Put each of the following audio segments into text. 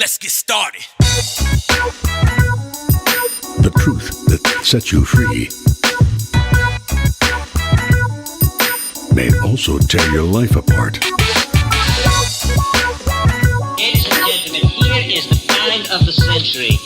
Let's get started. The truth that sets you free may also tear your life apart. Ladies and gentlemen, here is the find of the century.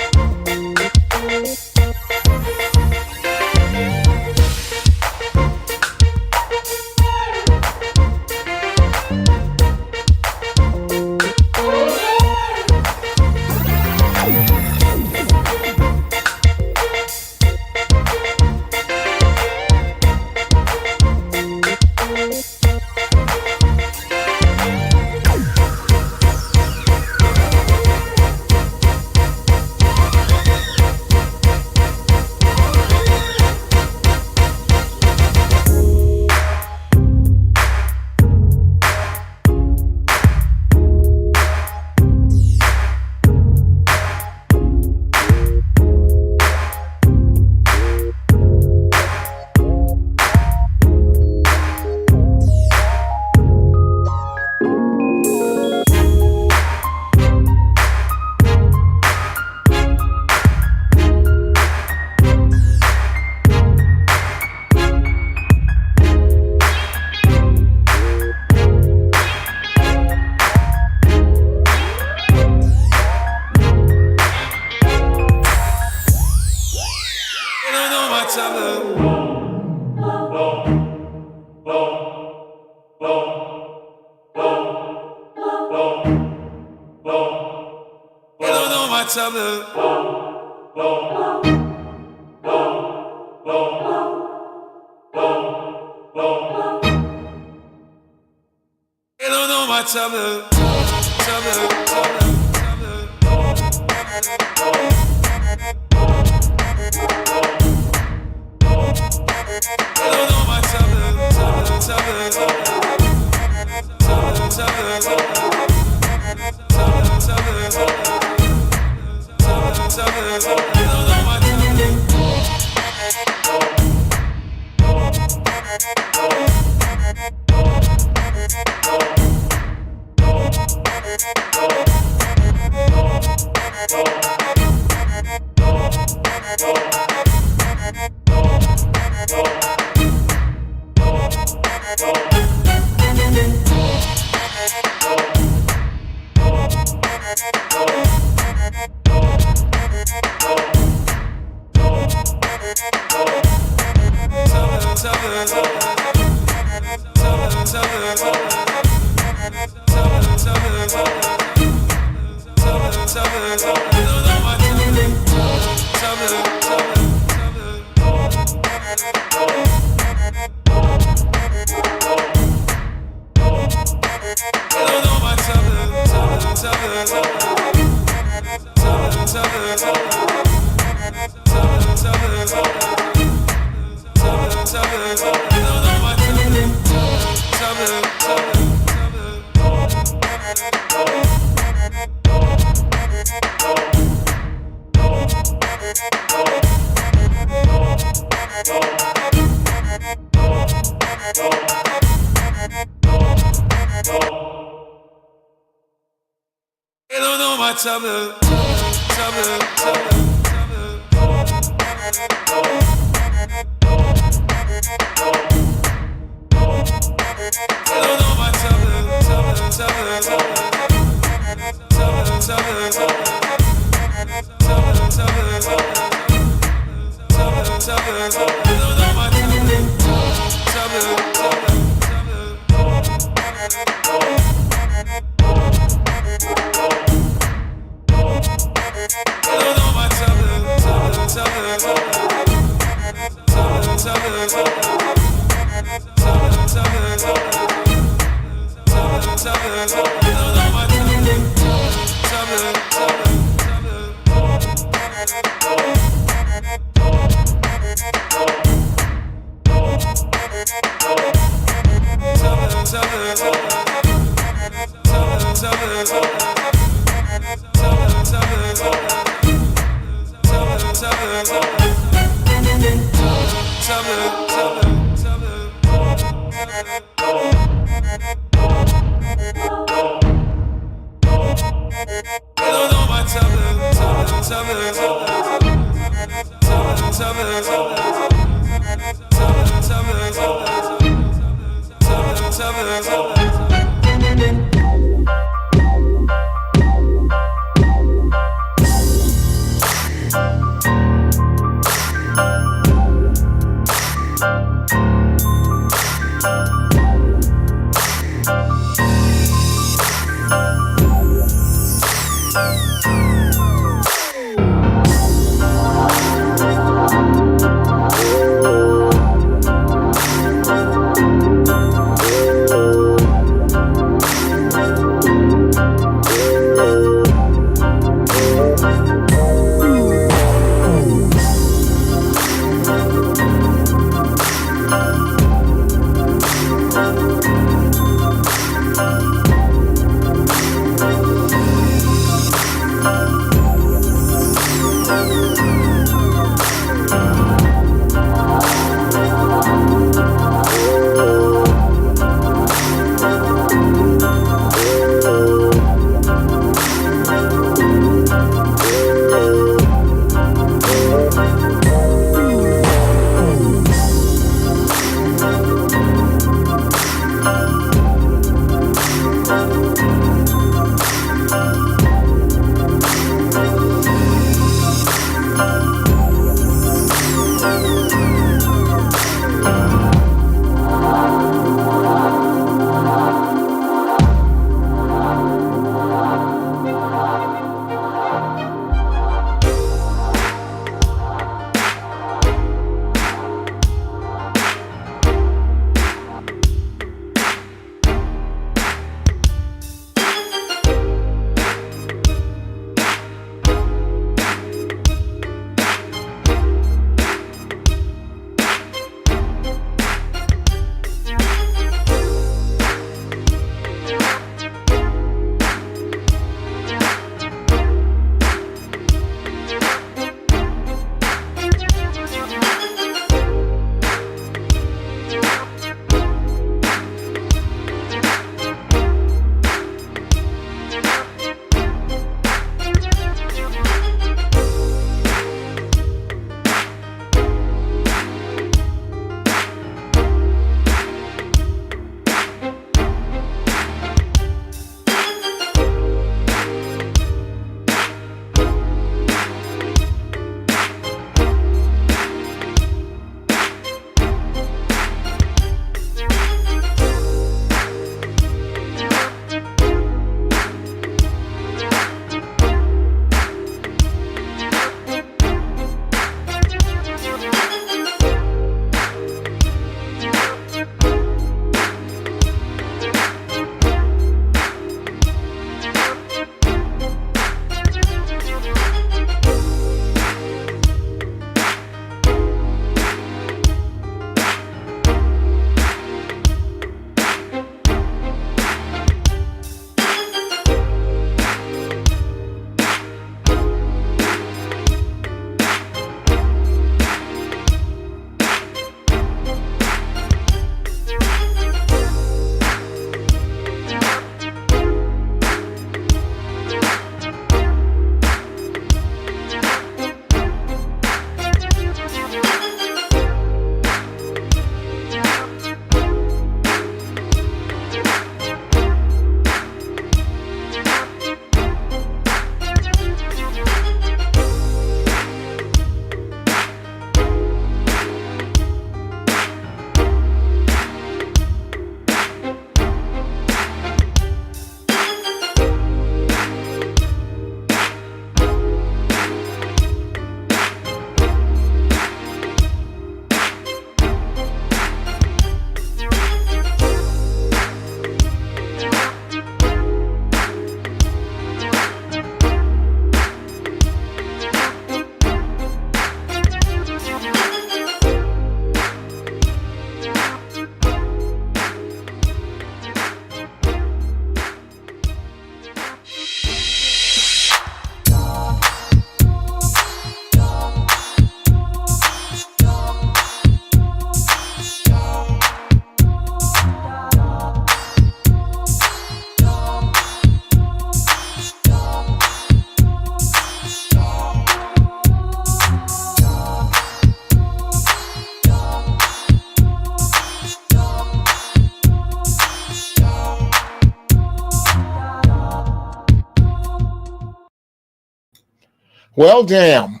Well, damn.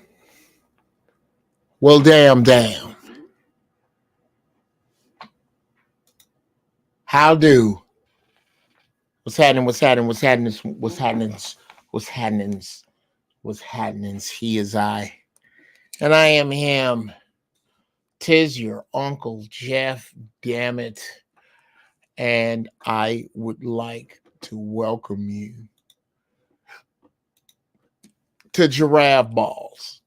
Well, damn. How do? What's happening? He is I. And I am him. Tis your Uncle Jeff, damn it. And I would like to welcome you to Giraffeballz.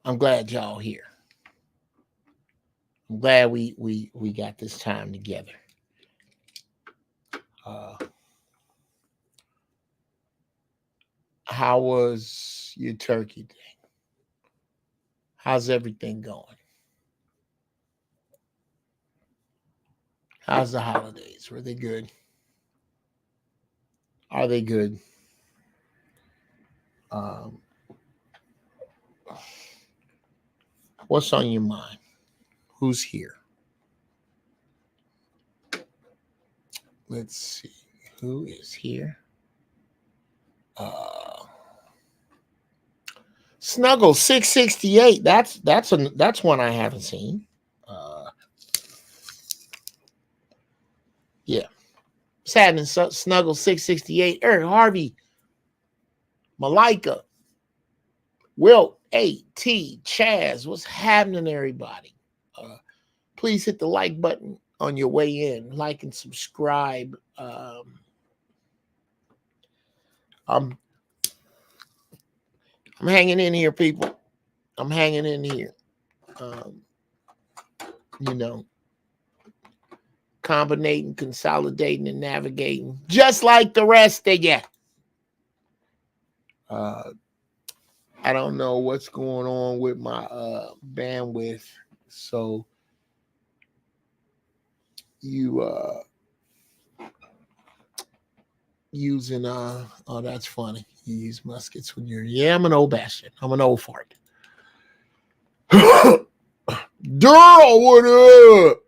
I'm glad y'all here. I'm glad we got this time together. How was your turkey day? How's everything going? How's the holidays? Were they good? Are they good? What's on your mind? Who's here? Let's see. Who is here? Snuggle 668. That's one I haven't seen. Yeah. Sadness Snuggle 668. Eric Harvey. Malika. Will A.T. Chaz. What's happening, everybody? Please hit the like button on your way in. Like and subscribe. I'm hanging in here, people. I'm hanging in here. Combinating, consolidating, and navigating, just like the rest of you. I don't know what's going on with my bandwidth, so you using oh, that's funny. You use muskets when you're I'm an old bastard. I'm an old fart. Daryl, what up?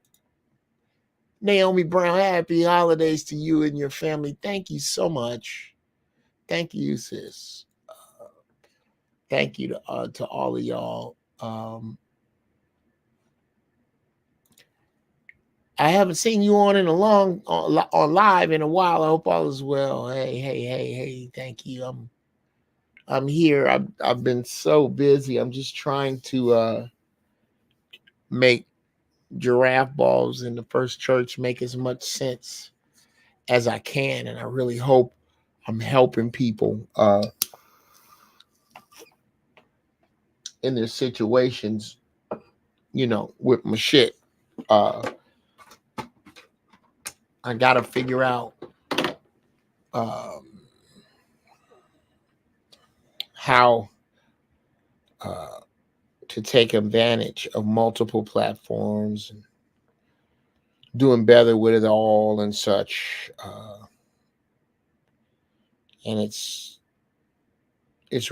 Naomi Brown, happy holidays to you and your family. Thank you so much. Thank you, sis. Thank you to all of y'all. I haven't seen you on live in a while. I hope all is well. Hey. Thank you. I'm here. I've been so busy. I'm just trying to make Giraffeballz in the First Church make as much sense as I can, and I really hope I'm helping people in their situations, with my shit. I gotta figure out how to take advantage of multiple platforms and doing better with it all and such. And it's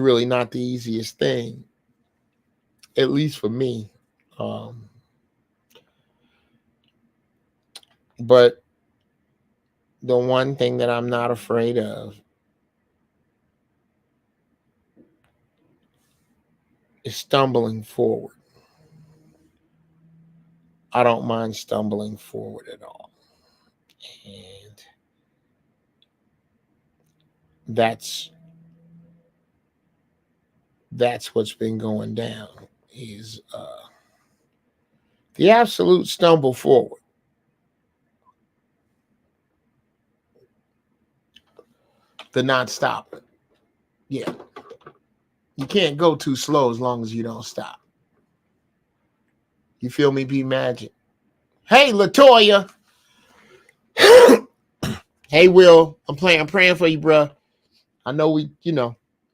really not the easiest thing, at least for me. But the one thing that I'm not afraid of is stumbling forward. I don't mind stumbling forward at all. And that's what's been going down, is the absolute stumble forward. The not stopping. Yeah. You can't go too slow as long as you don't stop. You feel me, B Magic? Hey, Latoya. Hey, Will. I'm praying for you, bro. I know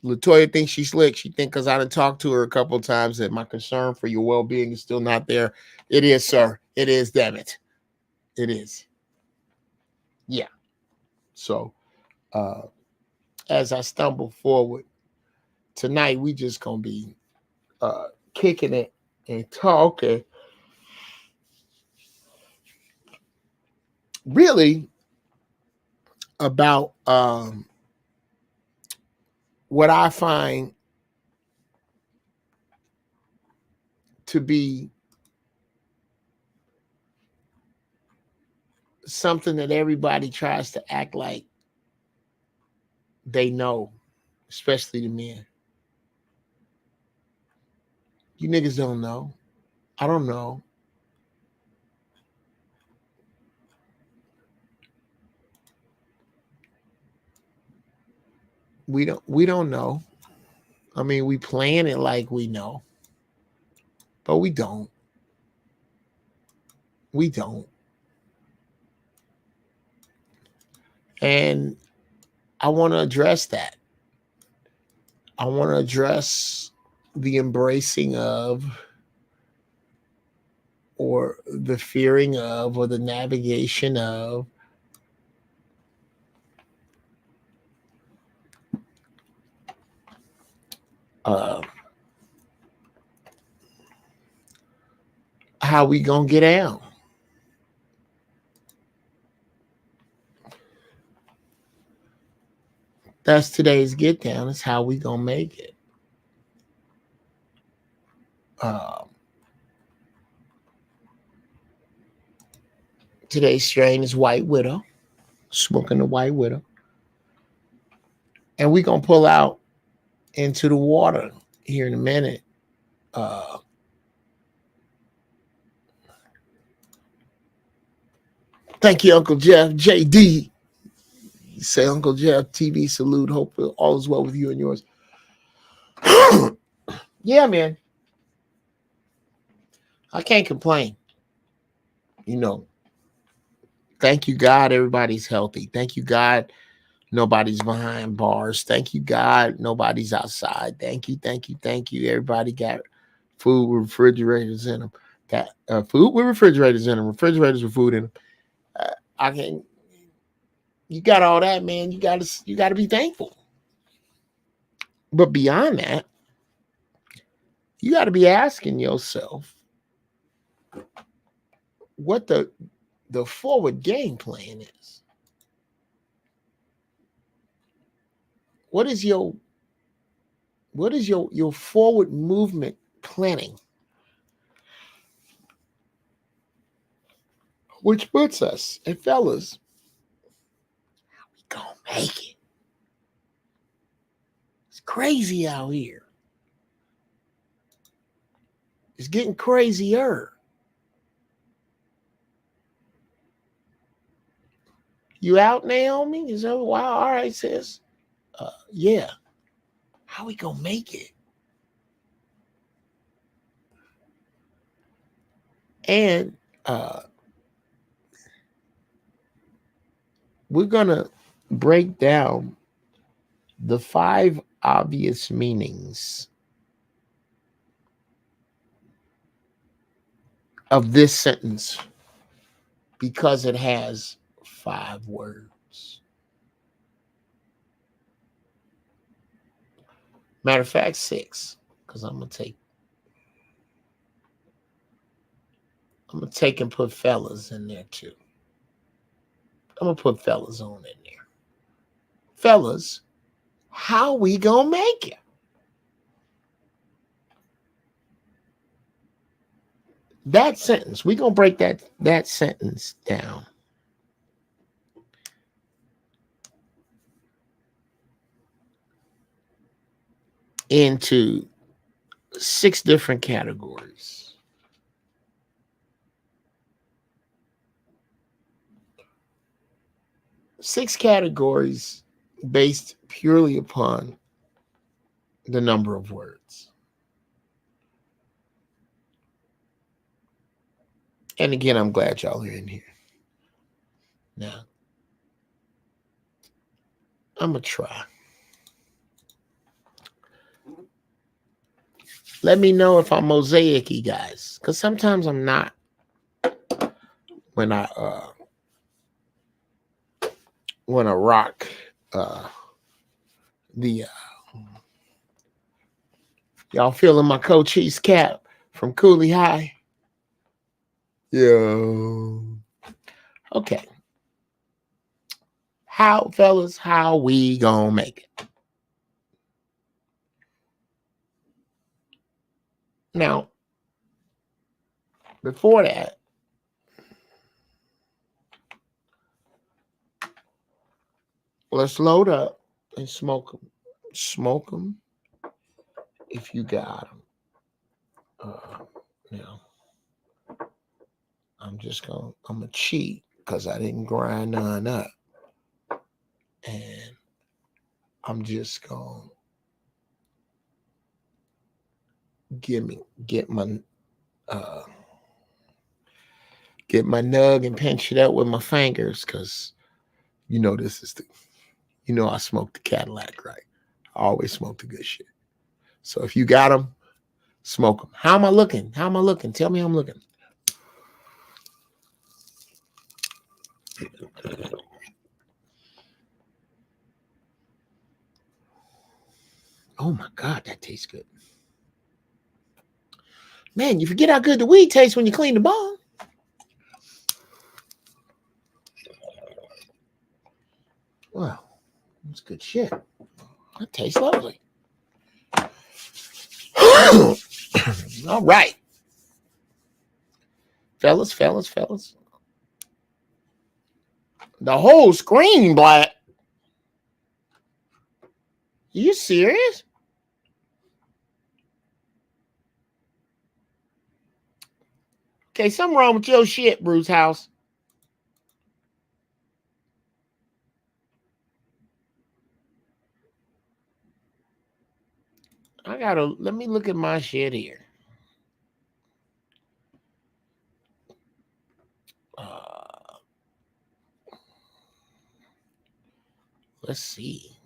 Latoya thinks she's slick. She thinks because I done talked to her a couple of times that my concern for your well-being is still not there. It is, sir. It is, damn it. It is. Yeah. So, as I stumble forward, tonight we just going to be kicking it and talking really about what I find to be something that everybody tries to act like they know, especially the men. You niggas don't know. I don't know. We don't know. I mean, we playing it like we know, but we don't. We don't. And I want to address that. I want to address the embracing of, or the fearing of, or the navigation of uh, how we gonna get out. That's today's get down. Is how we gonna make it. Uh, Today's strain is White Widow, smoking the White Widow, and we gonna pull out into the water here in a minute. Uh, Thank you, Uncle Jeff. JD. Say Uncle Jeff, TV salute. Hope all is well with you and yours. Yeah, man. I can't complain. You know, thank you, God, everybody's healthy. Thank you, God, nobody's behind bars. Thank you, God, nobody's outside. Thank you, thank you, thank you. Everybody got food with refrigerators in them. Got food with refrigerators in them. Refrigerators with food in them. I can. You got all that, man. You gotta be thankful. But beyond that, you got to be asking yourself what the forward game plan is. What is your forward movement planning? Which puts us, and fellas, we gonna make it. It's crazy out here. It's getting crazier. You out, Naomi? Is that wow? All right, sis. Yeah. How we gonna make it? And we're gonna break down the 5 obvious meanings of this sentence because it has 5 words. Matter of fact, 6, because I'm gonna take and put fellas in there too. I'm gonna put fellas on in there. Fellas, how we gonna make it? That sentence, we gonna break that sentence down into 6 different categories. Six categories based purely upon the number of words. And again, I'm glad y'all are in here. Now, I'm going to try. Let me know if I'm mosaic-y, guys, because sometimes I'm not when I rock the y'all feeling my Cochise cap from Cooley High? Yeah. Okay. How, fellas, how we gonna make it? Now, before that, let's load up and smoke them. Smoke them if you got them. Now, I'm going to cheat because I didn't grind none up. And I'm just going to get my nug and pinch it up with my fingers because this is I smoke the Cadillac, right? I always smoke the good shit. So if you got them, smoke them. How am I looking? Tell me how I'm looking. Oh my God, that tastes good. Man, you forget how good the weed tastes when you clean the bong. Wow, that's good shit. That tastes lovely. All right. Fellas. The whole screen black. Are you serious? Okay, something wrong with your shit, Bruce House. Let me look at my shit here. Let's see.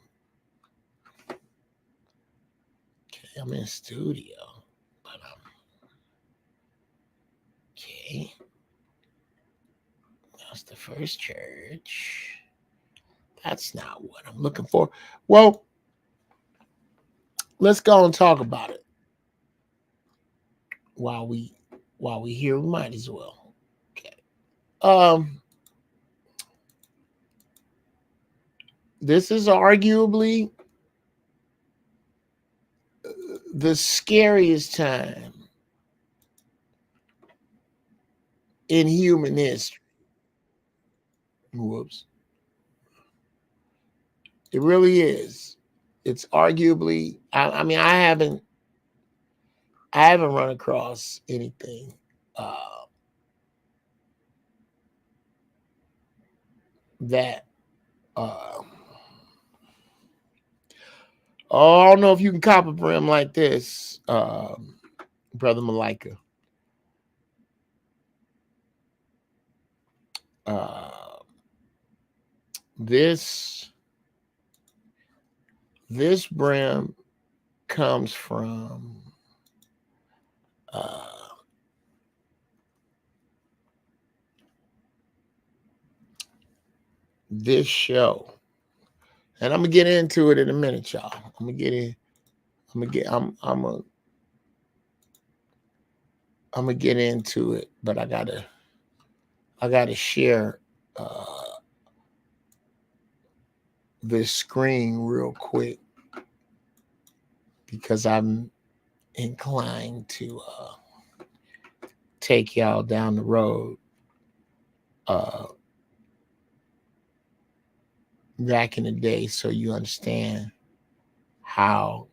Okay, I'm in studio. But okay. That's the first church. That's not what I'm looking for. Well, let's go and talk about it. While we here, we might as well. Okay. This is arguably the scariest time in human history. Whoops. It really is. It's arguably, I mean, I haven't run across anything that I don't know if you can cop a brim like this, Brother Malika. This brim comes from this show, and I'm gonna get into it in a minute, y'all. I'm gonna get into it, but I gotta share this screen real quick because I'm inclined to take y'all down the road back in the day so you understand how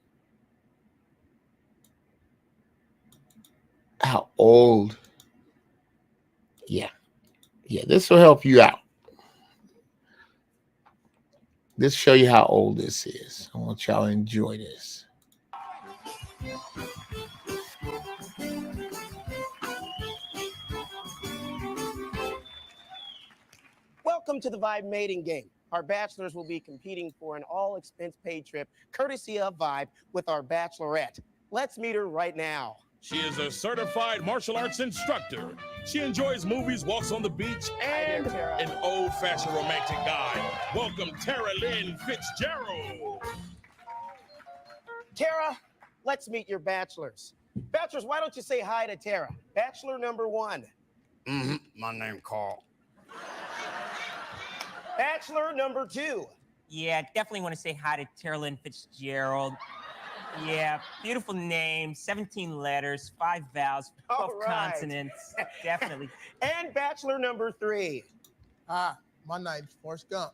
old. Yeah, this will help you out. This show you how old this is. I want y'all to enjoy this. Welcome to the Vibe Mating Game. Our bachelors will be competing for an all-expense-paid trip, courtesy of Vibe, with our bachelorette. Let's meet her right now. She is a certified martial arts instructor. She enjoys movies, walks on the beach, and an old-fashioned romantic guy. Welcome, Tara Lynn Fitzgerald. Tara, let's meet your bachelors. Bachelors, why don't you say hi to Tara? Bachelor number one. My name Carl. Bachelor number two. Yeah, definitely want to say hi to Tara Lynn Fitzgerald. Yeah, beautiful name, 17 letters, 5 vowels, 12 All right. consonants. Definitely. And bachelor number 3. Hi, my name's Forrest Gump.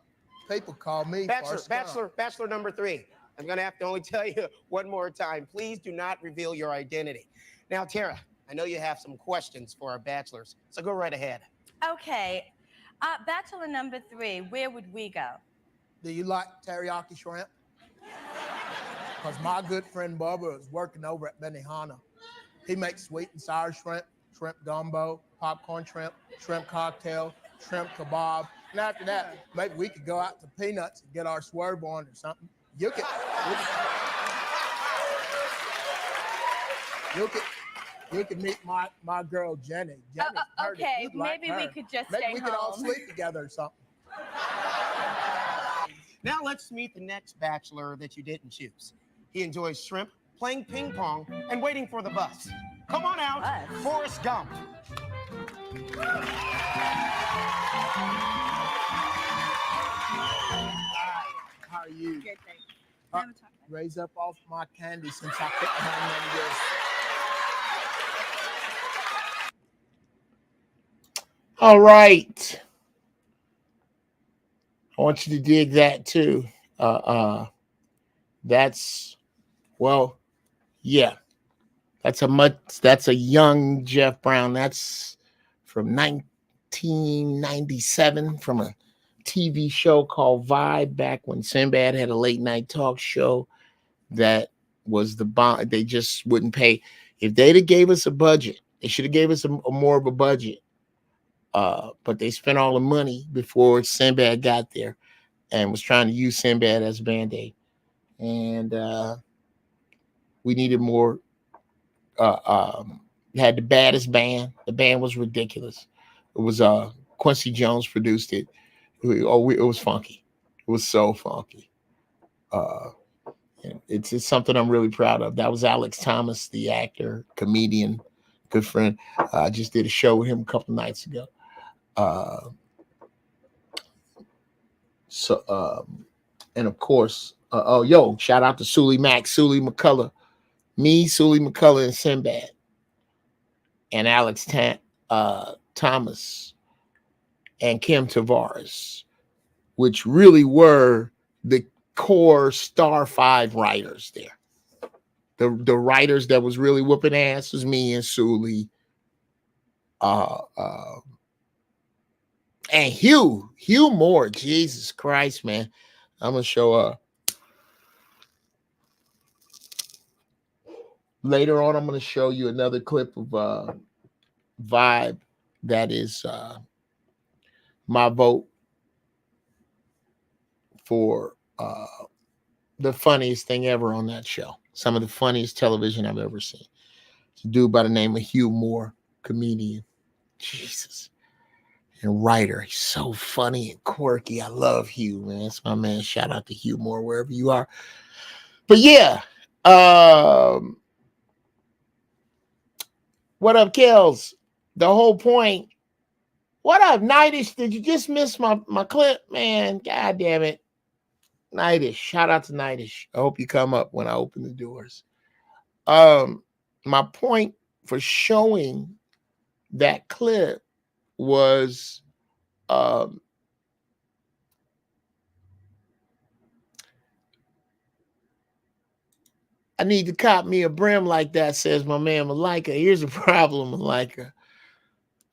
People call me Forrest Gump. Bachelor number 3. I'm going to have to only tell you one more time. Please do not reveal your identity. Now, Tara, I know you have some questions for our bachelors, so go right ahead. Okay. Bachelor number 3, where would we go? Do you like teriyaki shrimp? Because my good friend Bubba is working over at Benihana. He makes sweet and sour shrimp, shrimp gumbo, popcorn shrimp, shrimp cocktail, shrimp kebab. And after that, maybe we could go out to Peanuts and get our swerve on or something. You could meet my girl Jenny. Okay, maybe we could just stay Maybe we could all home. sleep together or something. Now let's meet the next bachelor that you didn't choose. He enjoys shrimp, playing ping pong, and waiting for the bus. Come on out, Bus? Forrest Gump. How are you? Good, thanks. Raise up off my candy since I couldn't handle this. All right. I want you to dig that too. That's, well, yeah. That's a young Jeff Brown. That's from 1997 from a TV show called Vibe, back when Sinbad had a late night talk show that was the bomb. They just wouldn't pay. If they'd have gave us a budget, they should have gave us a more of a budget. But they spent all the money before Sinbad got there and was trying to use Sinbad as a Band-Aid. And we needed more. Had the baddest band. The band was ridiculous. It was Quincy Jones produced it. It was funky. It was so funky. It's something I'm really proud of. That was Alex Thomas, the actor, comedian, good friend. I just did a show with him a couple nights ago. And of course, shout out to Sully Mack, Sully McCullough, me, Sully McCullough, and Sinbad, and Alex Thomas, and Kim Tavares, which really were the core Star 5 writers there. The writers that was really whooping ass was me and Sully. And Hugh Moore, Jesus Christ, man. I'm going to show later on, I'm going to show you another clip of Vibe that is my vote for the funniest thing ever on that show. Some of the funniest television I've ever seen. It's a dude by the name of Hugh Moore, comedian. Jesus. And writer. He's so funny and quirky. I love Hugh, man. That's my man. Shout out to Hugh Moore, wherever you are. But yeah. What up, Kells? The whole point. What up, Nightish? Did you just miss my clip? Man, god damn it. Nightish. Shout out to Nightish. I hope you come up when I open the doors. My point for showing that clip was I need to cop me a brim like that, says my man Malika. Here's the problem, Malika.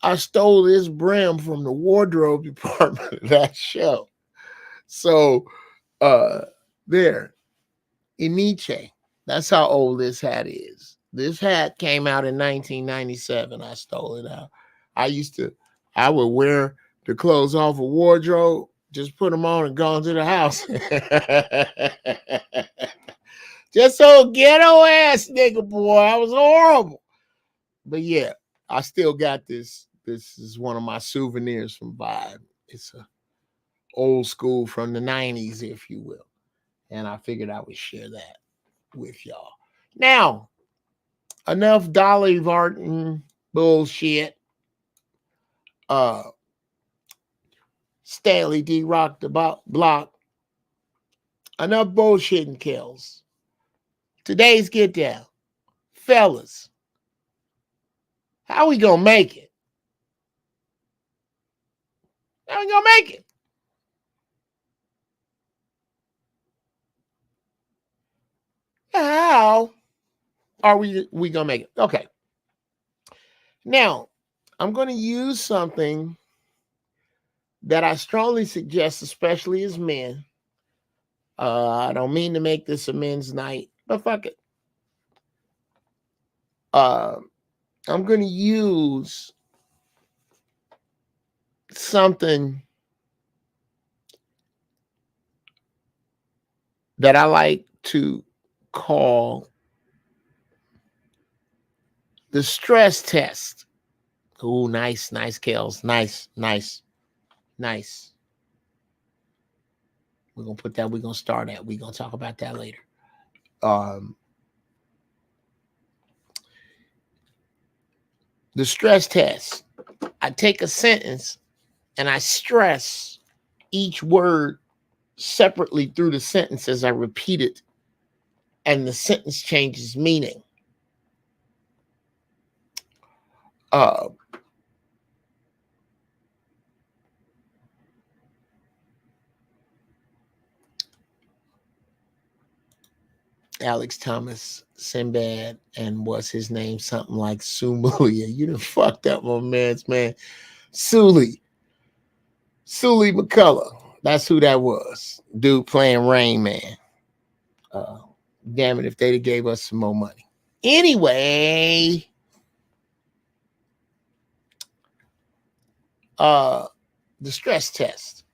I stole this brim from the wardrobe department of that show. So there. Iniche. That's how old this hat is. This hat came out in 1997. I stole it out. I would wear the clothes off a wardrobe, just put them on and go into the house. Just so ghetto ass nigga, boy. I was horrible. But yeah, I still got this. This is one of my souvenirs from Vibe. It's a old school from the 90s, if you will. And I figured I would share that with y'all. Now, enough Dolly Varden bullshit. Stanley D. Rock the block. Enough bullshitting, Kells. Today's get down. Fellas, how we gonna make it? How we gonna make it? How are we gonna make it? Okay. Now, I'm gonna use something that I strongly suggest, especially as men. I don't mean to make this a men's night, but fuck it. I'm gonna use something that I like to call the stress test. Oh, nice, Kels. Nice. We're gonna put that, we're gonna start at. We're gonna talk about that later. The stress test. I take a sentence and I stress each word separately through the sentence as I repeat it, and the sentence changes meaning. Alex Thomas, Sinbad, and what's his name? Something like Sumulia. You done fucked up my man's man. Sully McCullough. That's who that was. Dude playing Rain Man. Damn it, if they'd have gave us some more money. Anyway, the stress test.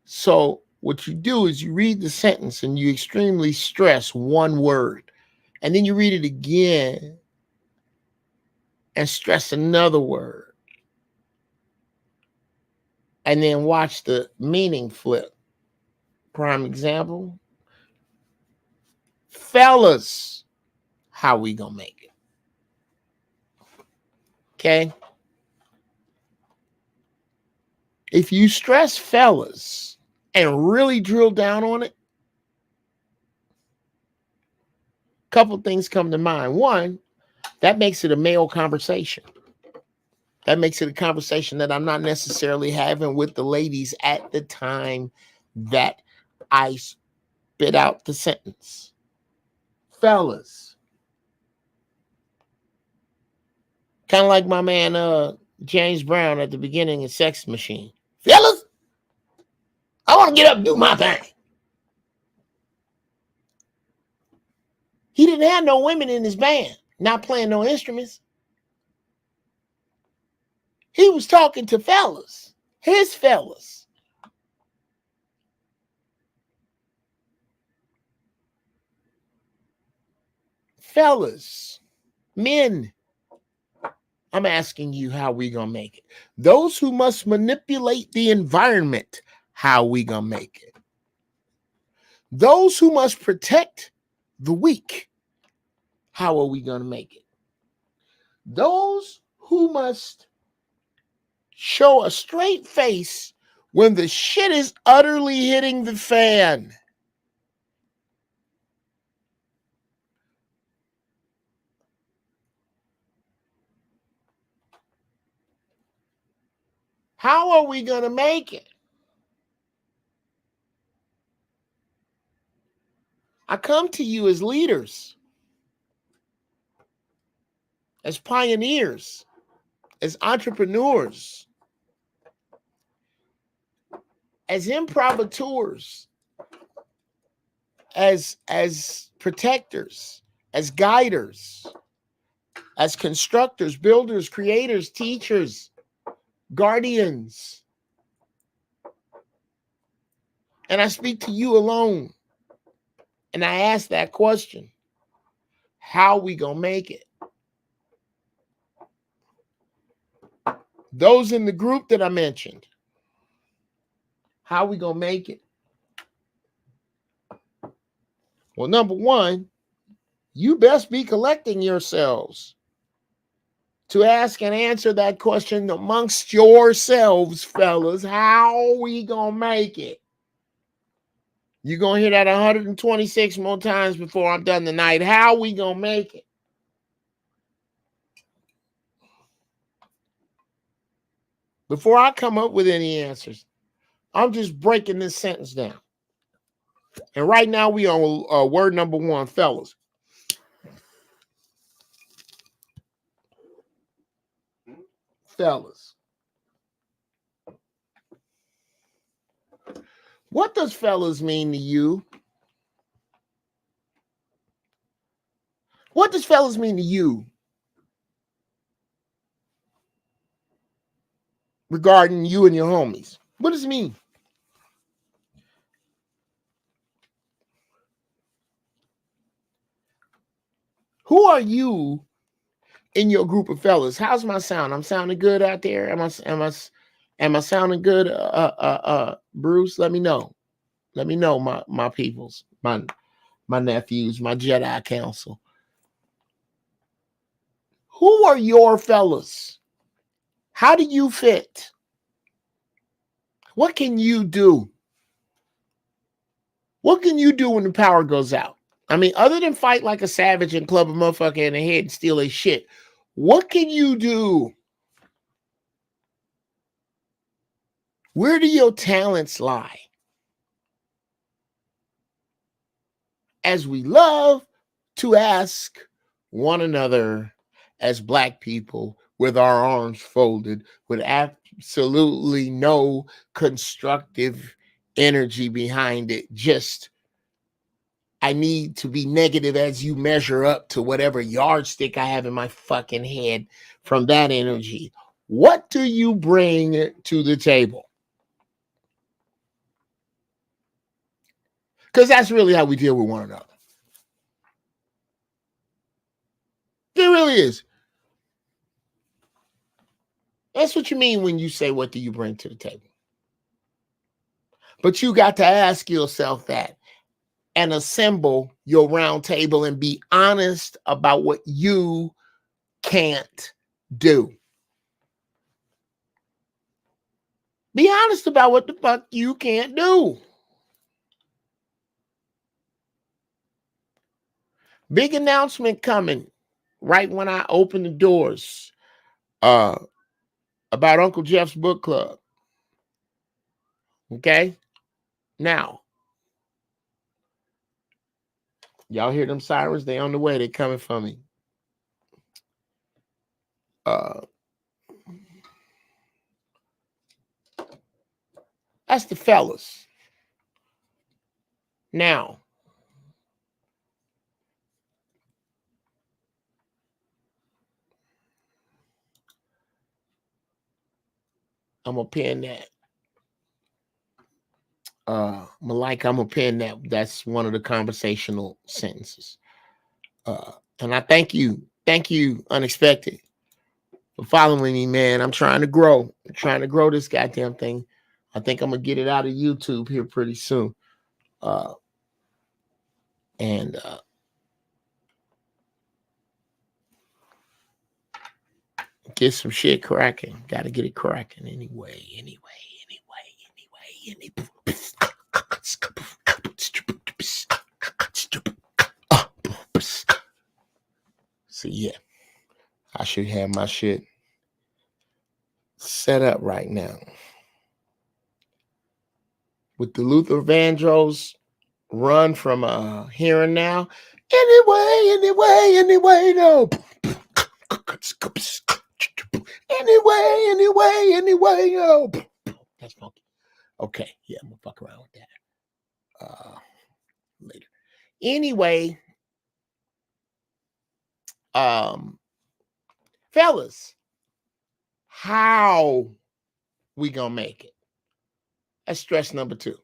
So what you do is you read the sentence and you extremely stress one word, and then you read it again and stress another word, and then watch the meaning flip. Prime example, fellas, how we gonna make it? Okay. If you stress fellas and really drill down on it, a couple things come to mind. One, that makes it a male conversation. That makes it a conversation that I'm not necessarily having with the ladies at the time that I spit out the sentence. Fellas. Kind of like my man James Brown at the beginning of Sex Machine. Fellas, I want to get up and do my thing. He didn't have no women in his band, not playing no instruments. He was talking to fellas, his fellas. Fellas, men, I'm asking you how we gonna make it. Those who must manipulate the environment, how we gonna make it. Those who must protect the weak, how are we gonna make it? Those who must show a straight face when the shit is utterly hitting the fan. How are we going to make it? I come to you as leaders, as pioneers, as entrepreneurs, as improvisators, as protectors, as guiders, as constructors, builders, creators, teachers, guardians. And I speak to you alone. And I ask that question. How we gonna make it? Those in the group that I mentioned. How we gonna make it? Well, number one, you best be collecting yourselves to ask and answer that question amongst yourselves, fellas. How we gonna make it? You're going to hear that 126 more times before I'm done tonight. How we going to make it? Before I come up with any answers, I'm just breaking this sentence down. And right now we on word number 1, fellas. Fellas. What does fellas mean to you? What does fellas mean to you regarding you and your homies? What does it mean? Who are you in your group of fellas? How's my sound? I'm sounding good out there. Am I sounding good? Bruce, let me know. Let me know, my peoples, my nephews, my Jedi Council. Who are your fellas? How do you fit? What can you do? What can you do when the power goes out? I mean, other than fight like a savage and club a motherfucker in the head and steal his shit, what can you do? Where do your talents lie? As we love to ask one another as Black people with our arms folded, with absolutely no constructive energy behind it, just I need to be negative as you measure up to whatever yardstick I have in my fucking head from that energy. What do you bring to the table? Because that's really how we deal with one another. It really is. That's what you mean when you say, what do you bring to the table? But you got to ask yourself that and assemble your round table and be honest about what you can't do. Be honest about what the fuck you can't do. Big announcement coming right when I open the doors about Uncle Jeff's book club. Okay? Now, y'all hear them sirens? They on the way. They coming for me. That's the fellas. Now, I'm gonna pin that. Malika, I'm gonna pin that. That's one of the conversational sentences. And I thank you, Unexpected, for following me, man. I'm trying to grow. I'm trying to grow this goddamn thing. I think I'm gonna get it out of YouTube here pretty soon. And get some shit cracking. Got to get it cracking anyway. See, yeah, I should have my shit set up right now. With the Luther Vandross run from Here and Now. Anyway, no. Anyway, no. That's funky. Okay, yeah, I'm gonna fuck around with that later. Anyway, fellas, how we gonna make it? That's stress number 2.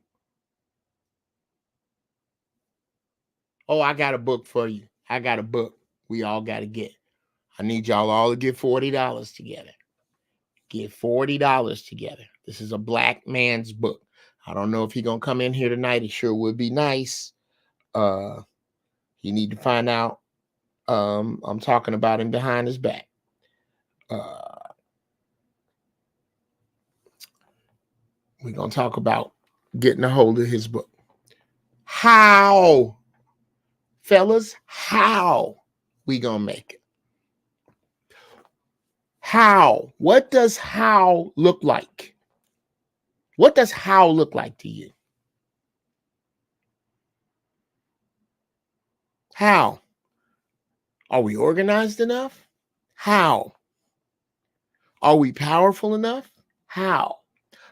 Oh, I got a book for you. I got a book we all got to get. I need y'all all to get $40 together. Get $40 together. This is a Black man's book. I don't know if he's going to come in here tonight. It sure would be nice. You need to find out. I'm talking about him behind his back. We're going to talk about getting a hold of his book. How, fellas, how we gonna make it? How? What does how look like? What does how look like to you? How? Are we organized enough? How? Are we powerful enough? How?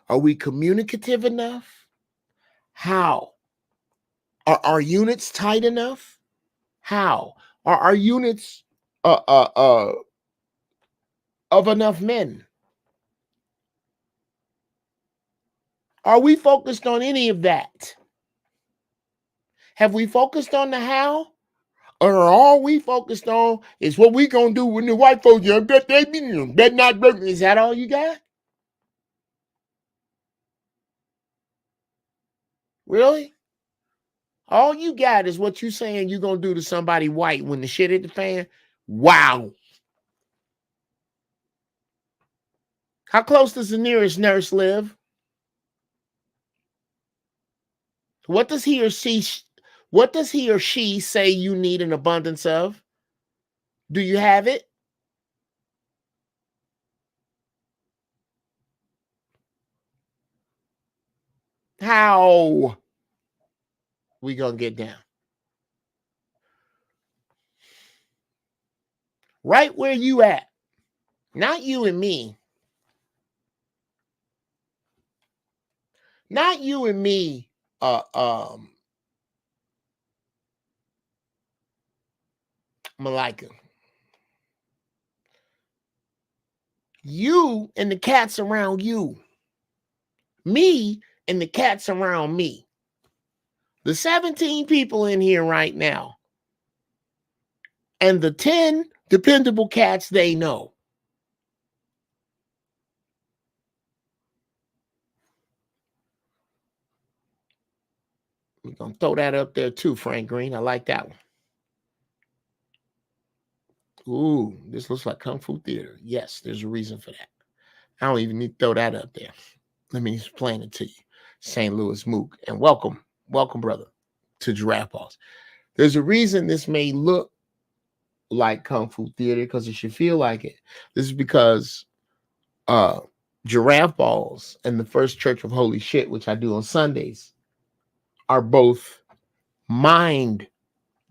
Are we communicative enough? How? Are our units tight enough? How? Are our units of enough men? Are we focused on any of that? Have we focused on the how? Or all we focused on is what we gonna do when the white folks bet they bet not bet. Is that all you got? Really? All you got is what you saying you gonna do to somebody white when the shit hit the fan? Wow. How close does the nearest nurse live? What does he or she say you need an abundance of? Do you have it? How we gonna get down? Right where you at. Not you and me. Not you and me. Malika. You and the cats around you. Me and the cats around me. The 17 people in here right now. And the 10 dependable cats they know. We're going to throw that up there too, Frank Green. I like that one. Ooh, this looks like Kung Fu Theater. Yes, there's a reason for that. I don't even need to throw that up there. Let me explain it to you. St. Louis Mook. And welcome, brother, to Giraffeballz. There's a reason this may look like Kung Fu Theater because it should feel like it. This is because Giraffeballz and the First Church of Holy Shit, which I do on Sundays, are both mind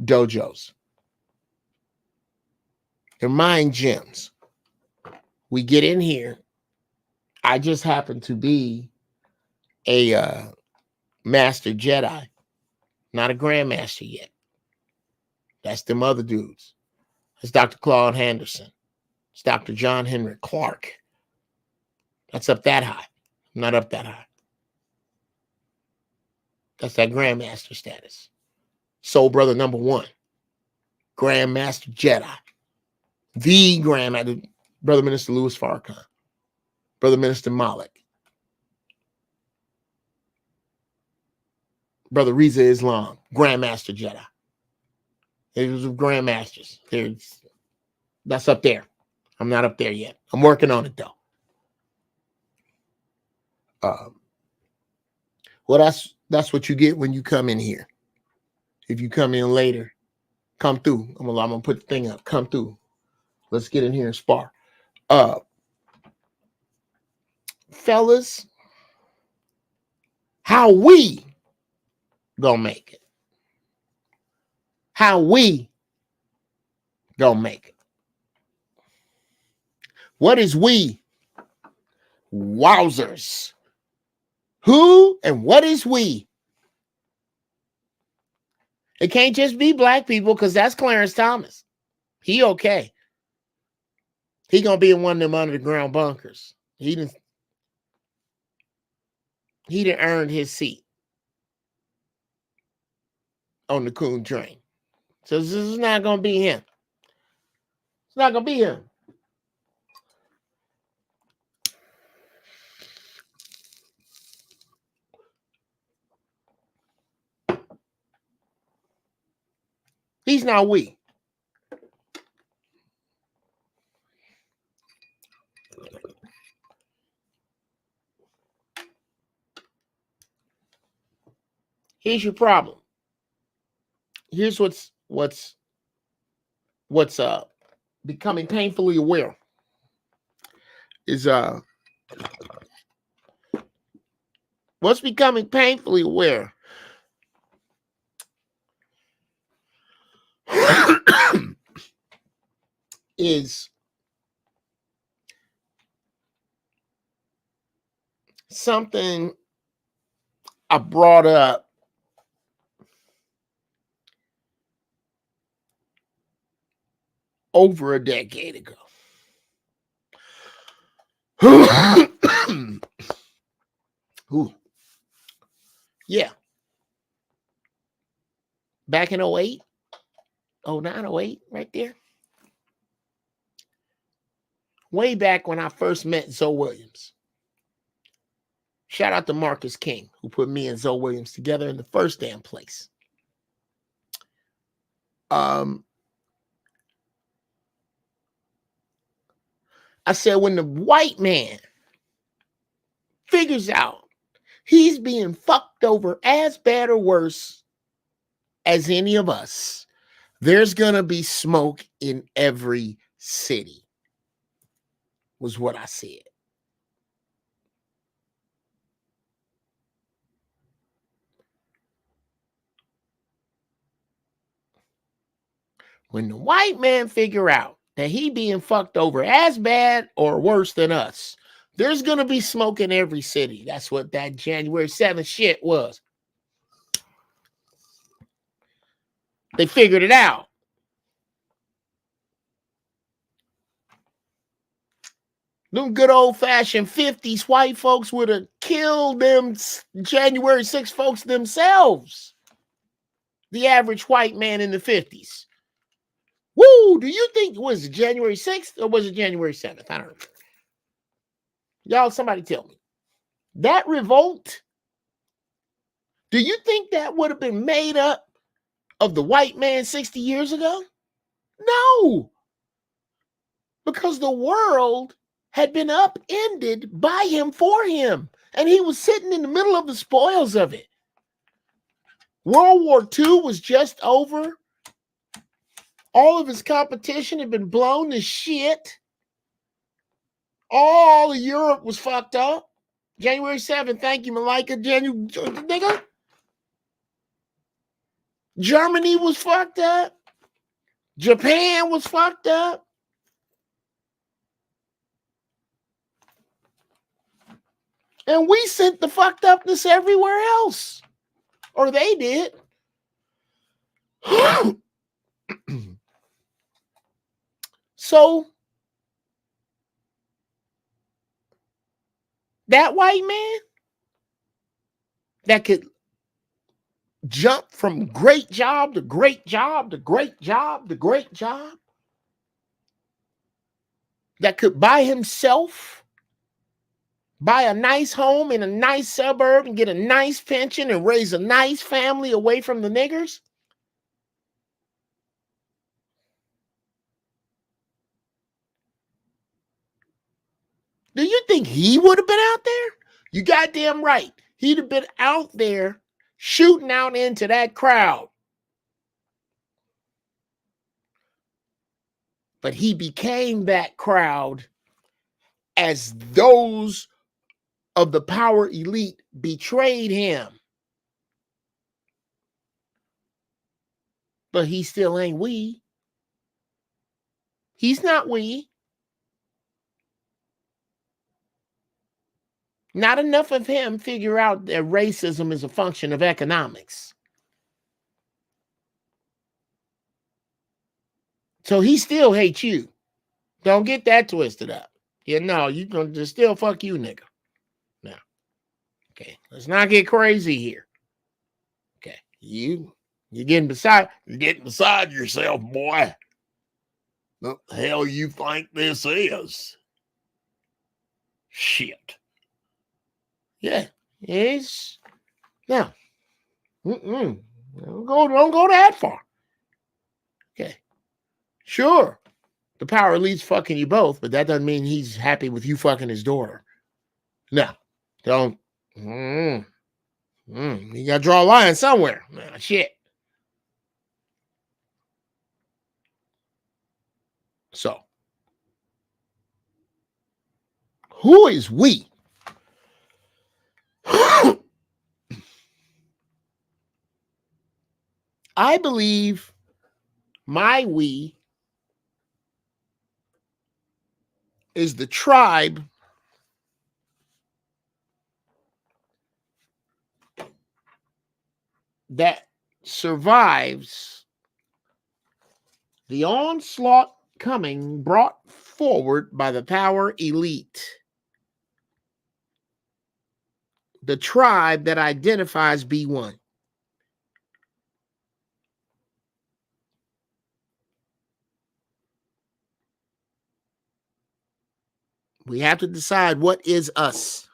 dojos. They're mind gyms. We get in here. I just happen to be a master Jedi, not a grandmaster yet. That's them other dudes. That's Dr. Claude Henderson. It's Dr. John Henry Clark. That's up that high. I'm not up that high. That's that grandmaster status. Soul brother number 1. Grandmaster Jedi. The grandmaster. Brother Minister Louis Farrakhan. Brother Minister Malik. Brother Reza Islam. Grandmaster Jedi. These are grandmasters. That's up there. I'm not up there yet. I'm working on it though. Well, that's what you get when you come in here. If you come in later, come through. I'm gonna put the thing up. Come through. Let's get in here and spar. Fellas, how we gonna make it? How we gonna make it? What is we? Wowzers. Who and what is we? It can't just be black people because that's Clarence Thomas. He okay. He gonna be in one of them underground bunkers. He done earned his seat on the coon train. So this is not gonna be him. It's not gonna be him. He's not we. Here's your problem. here's what's becoming painfully aware is what's becoming painfully aware is something I brought up over a decade ago. Ooh. Yeah. Back in 08, 09, 08, right there. Way back when I first met Zoe Williams. Shout out to Marcus King, who put me and Zoe Williams together in the first damn place. I said, when the white man figures out he's being fucked over as bad or worse as any of us, there's gonna be smoke in every city, was what I said. When the white man figure out that he being fucked over as bad or worse than us, there's going to be smoke in every city. That's what that January 7th shit was. They figured it out. Them good old-fashioned 50s white folks would have killed them January 6th folks themselves. The average white man in the 50s. Woo! Do you think, was it January 6th or was it January 7th? I don't remember. Y'all, somebody tell me. That revolt, do you think that would have been made up of the white man 60 years ago? No. Because the world had been upended by him for him. And he was sitting in the middle of the spoils of it. World War II was just over. All of his competition had been blown to shit. All of Europe was fucked up. January 7th, thank you, Malika. Nigga. Germany was fucked up. Japan was fucked up. And we sent the fucked upness everywhere else. Or they did. So, that white man that could jump from great job to great job to great job to great job, that could buy himself, buy a nice home in a nice suburb and get a nice pension and raise a nice family away from the niggers. Do you think he would have been out there? You goddamn right. He'd have been out there shooting out into that crowd. But he became that crowd as those of the power elite betrayed him. But he still ain't we. He's not we. Not enough of him figure out that racism is a function of economics. So he still hates you. Don't get that twisted up. Yeah, no, you gonna just still fuck you, nigga. Now, okay, let's not get crazy here. Okay, you're getting beside yourself, boy. What the hell you think this is? Shit. Yeah, it's no. Don't go that far. Okay, sure. The power elite's fucking you both, but that doesn't mean he's happy with you fucking his daughter. No, don't. You gotta draw a line somewhere. Nah, shit. So, who is we? I believe my we is the tribe that survives the onslaught coming brought forward by the power elite. The tribe that identifies B1. We have to decide what is us.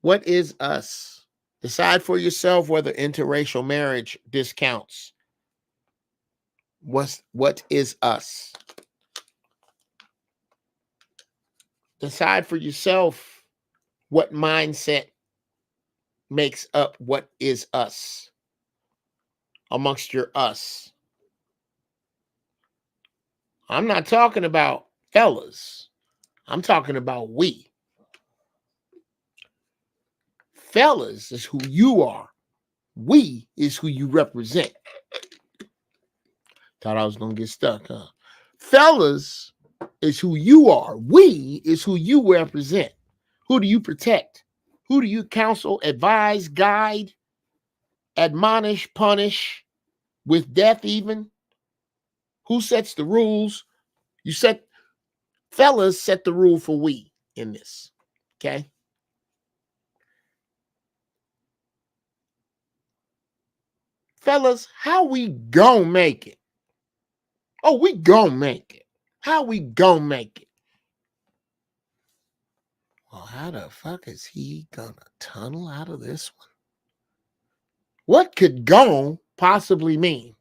What is us? Decide for yourself whether interracial marriage discounts. What is us? Decide for yourself what mindset makes up what is us amongst your us. I'm not talking about fellas. I'm talking about we. Fellas is who you are. We is who you represent. Thought I was going to get stuck, huh? Fellas is who you are. We is who you represent. Who do you protect? Who do you counsel, advise, guide, admonish, punish, with death even? Who sets the rules? Fellas set the rule for we in this, okay? Fellas, how we gonna make it? Oh, we gonna make it. How we gonna make it? Well, how the fuck is he gonna tunnel out of this one? What could gone possibly mean?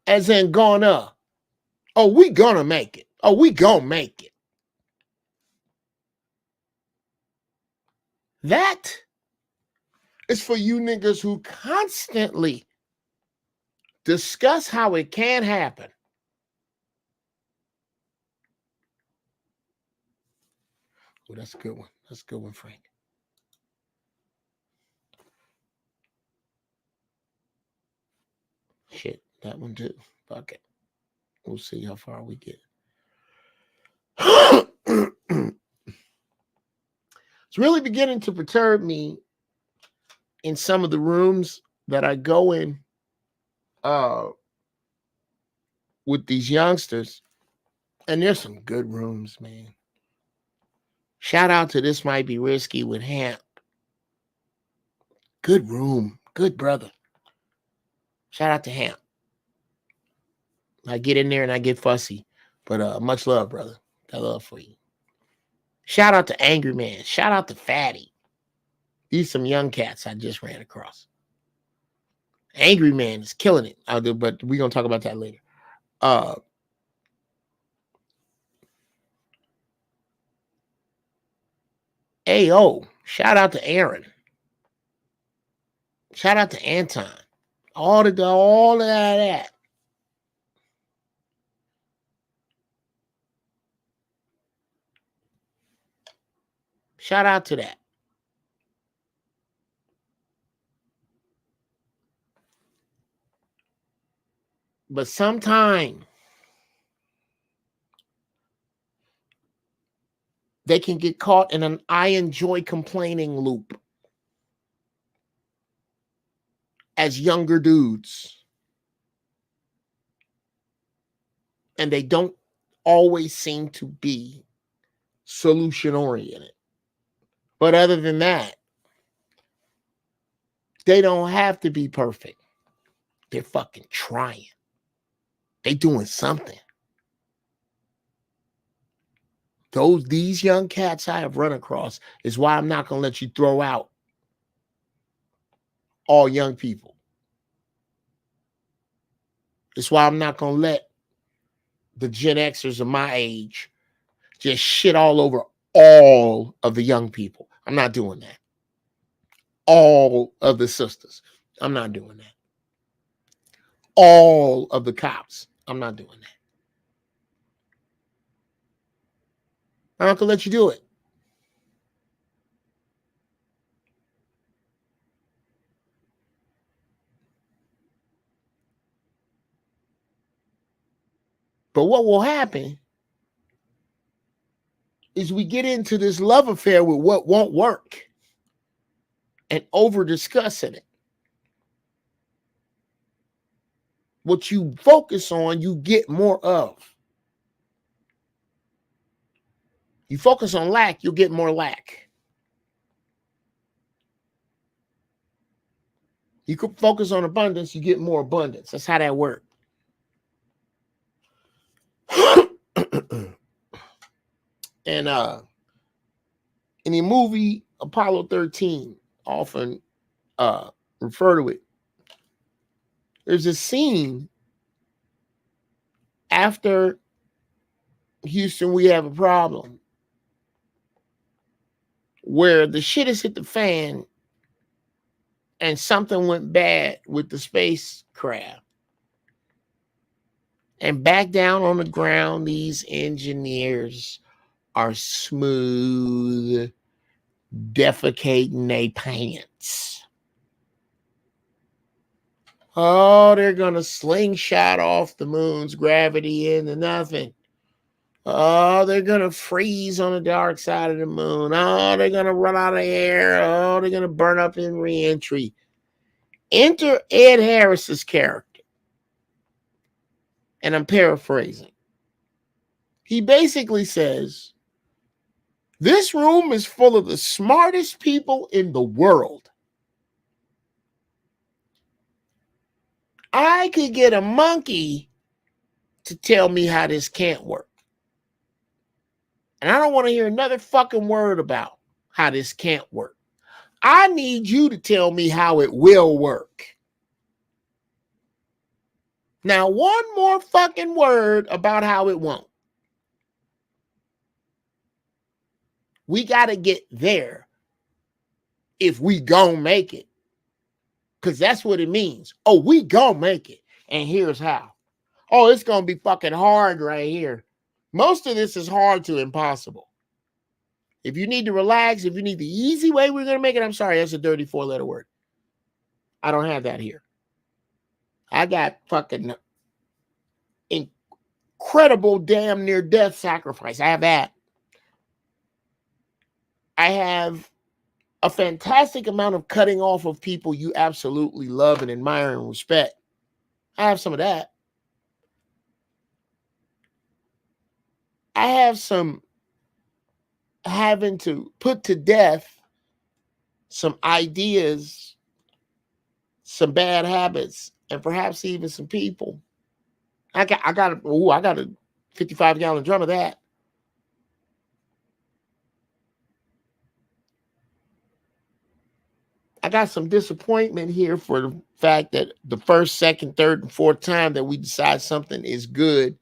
As in gonna. Oh, we gonna make it. Oh, we gonna make it. That is for you niggas who constantly discuss how it can happen. Oh, that's a good one. That's a good one, Frank. Shit, that one too. Fuck it. We'll see how far we get. It's really beginning to perturb me in some of the rooms that I go in with these youngsters. And there's some good rooms, man. Shout out to This Might Be Risky with Hamp. Good room. Good brother. Shout out to Hamp. I get in there and I get fussy. But much love, brother. Got love for you. Shout out to Angry Man. Shout out to Fatty. These some young cats I just ran across. Angry Man is killing it. But we're going to talk about that later. Ayo, shout out to Aaron. Shout out to Anton. All of that. Shout out to that. But sometimes they can get caught in an I enjoy complaining loop as younger dudes. And they don't always seem to be solution oriented. But other than that, they don't have to be perfect. They're fucking trying. They doing something. These young cats I have run across is why I'm not going to let you throw out all young people. It's why I'm not going to let the Gen Xers of my age just shit all over all of the young people. I'm not doing that. All of the sisters. I'm not doing that. all of the cops. I'm not doing that. I'm not going to let you do it. But what will happen is we get into this love affair with what won't work and over discussing it. What you focus on, you get more of. You focus on lack, you'll get more lack. You could focus on abundance, you get more abundance. That's how that works. And in the movie Apollo 13, often refer to it. There's a scene after Houston, we have a problem, where the shit has hit the fan and something went bad with the spacecraft. And back down on the ground, these engineers are smooth, defecating their pants. Oh, they're going to slingshot off the moon's gravity into nothing. Oh, they're going to freeze on the dark side of the moon. Oh, they're going to run out of air. Oh, they're going to burn up in reentry. Enter Ed Harris's character. And I'm paraphrasing. He basically says, this room is full of the smartest people in the world. I could get a monkey to tell me how this can't work. And I don't want to hear another fucking word about how this can't work. I need you to tell me how it will work. Now, one more fucking word about how it won't. We got to get there if we gon' make it. Because that's what it means. Oh, we gon' make it. And here's how. Oh, it's going to be fucking hard right here. Most of this is hard to impossible. If you need to relax, if you need the easy way we're going to make it, I'm sorry, that's a dirty 4-letter word. I don't have that here. I got fucking incredible damn near death sacrifice. I have that. I have a fantastic amount of cutting off of people you absolutely love and admire and respect. I have some of that. I have some having to put to death some ideas, some bad habits, and perhaps even some people. I got a 55-gallon drum of that. I got some disappointment here for the fact that the first, second, third, and fourth time that we decide something is good,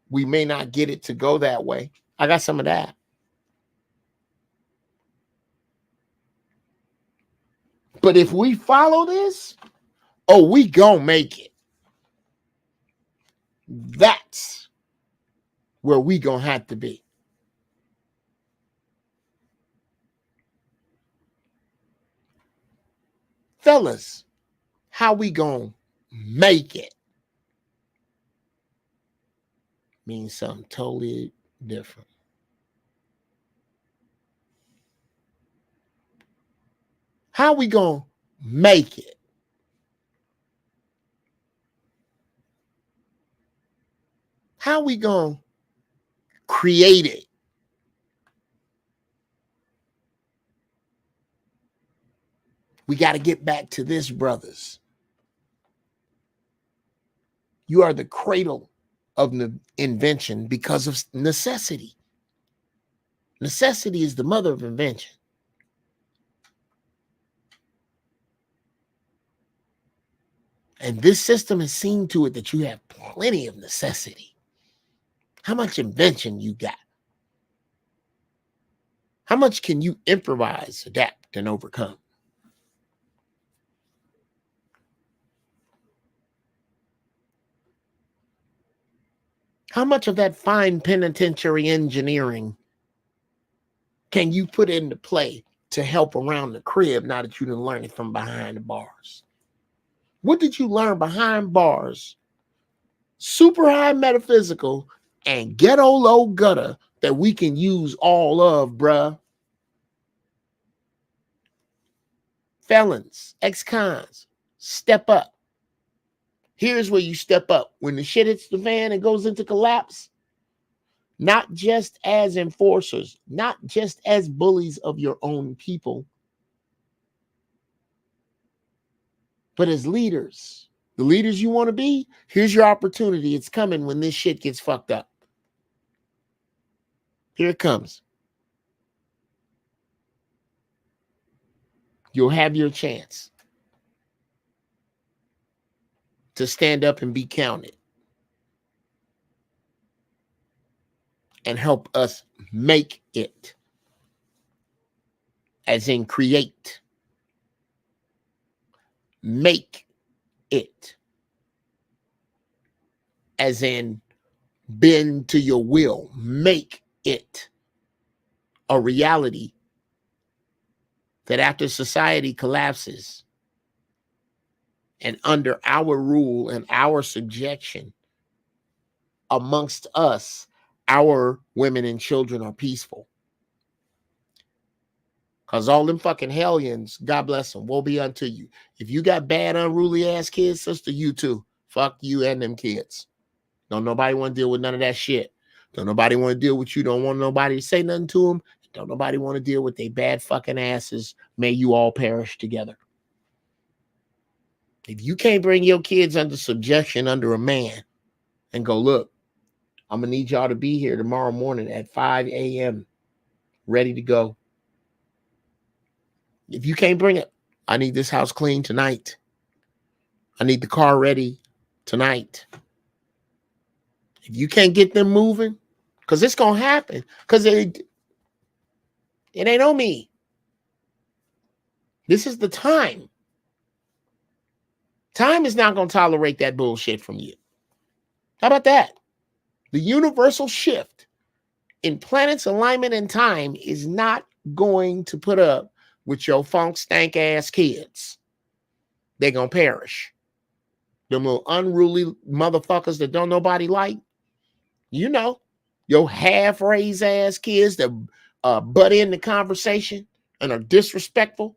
we may not get it to go that way. I got some of that. But if we follow this, oh, we gonna make it. That's where we gonna have to be. Fellas, how we gonna make it means something totally different. How we gonna make it? How we gonna create it? We got to get back to this, brothers. You are the cradle of invention because of necessity. Necessity is the mother of invention. And this system has seen to it that you have plenty of necessity. How much invention you got? How much can you improvise, adapt, and overcome? How much of that fine penitentiary engineering can you put into play to help around the crib now that you didn't learn it from behind the bars? What did you learn behind bars? Super high metaphysical and ghetto low gutter that we can use all of, bruh. Felons, ex-cons, step up. Here's where you step up. When the shit hits the fan and goes into collapse, not just as enforcers, not just as bullies of your own people, but as leaders. The leaders you want to be, here's your opportunity. It's coming when this shit gets fucked up. Here it comes. You'll have your chance to stand up and be counted and help us make it, as in create. Make it, as in bend to your will. Make it a reality that after society collapses and under our rule and our subjection, amongst us, our women and children are peaceful. Because all them fucking hellions, God bless them, woe be unto you. If you got bad, unruly ass kids, sister, you too. Fuck you and them kids. Don't nobody want to deal with none of that shit. Don't nobody want to deal with you. Don't want nobody to say nothing to them. Don't nobody want to deal with they bad fucking asses. May you all perish together. If you can't bring your kids under subjection under a man and go, look, I'm going to need y'all to be here tomorrow morning at 5 a.m. ready to go. If you can't bring it, I need this house clean tonight. I need the car ready tonight. If you can't get them moving, because it's going to happen, because it ain't on me. This is the time. Time is not going to tolerate that bullshit from you. How about that? The universal shift in planets, alignment, and time is not going to put up with your funk stank ass kids. They're going to perish. Them little unruly motherfuckers that don't nobody like. You know, your half-raised ass kids that butt in the conversation and are disrespectful.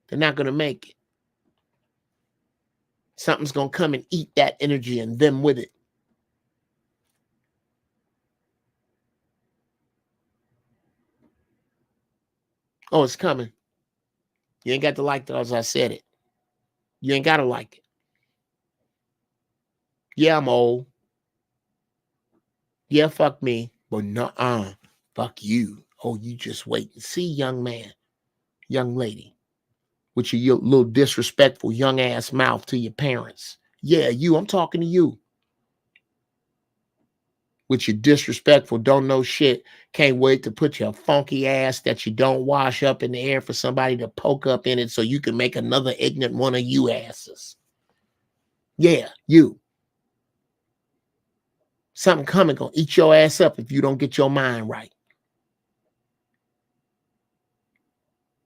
They're not going to make it. Something's going to come and eat that energy and them with it. Oh, it's coming. You ain't got to like it as I said it. You ain't got to like it. Yeah, I'm old. Yeah, fuck me. But no, fuck you. Oh, you just wait and see, young man, young lady, with your little disrespectful young ass mouth to your parents. Yeah, you, I'm talking to you. With your disrespectful, don't know shit, can't wait to put your funky ass that you don't wash up in the air for somebody to poke up in it so you can make another ignorant one of you asses. Yeah, you. Something coming gonna eat your ass up if you don't get your mind right.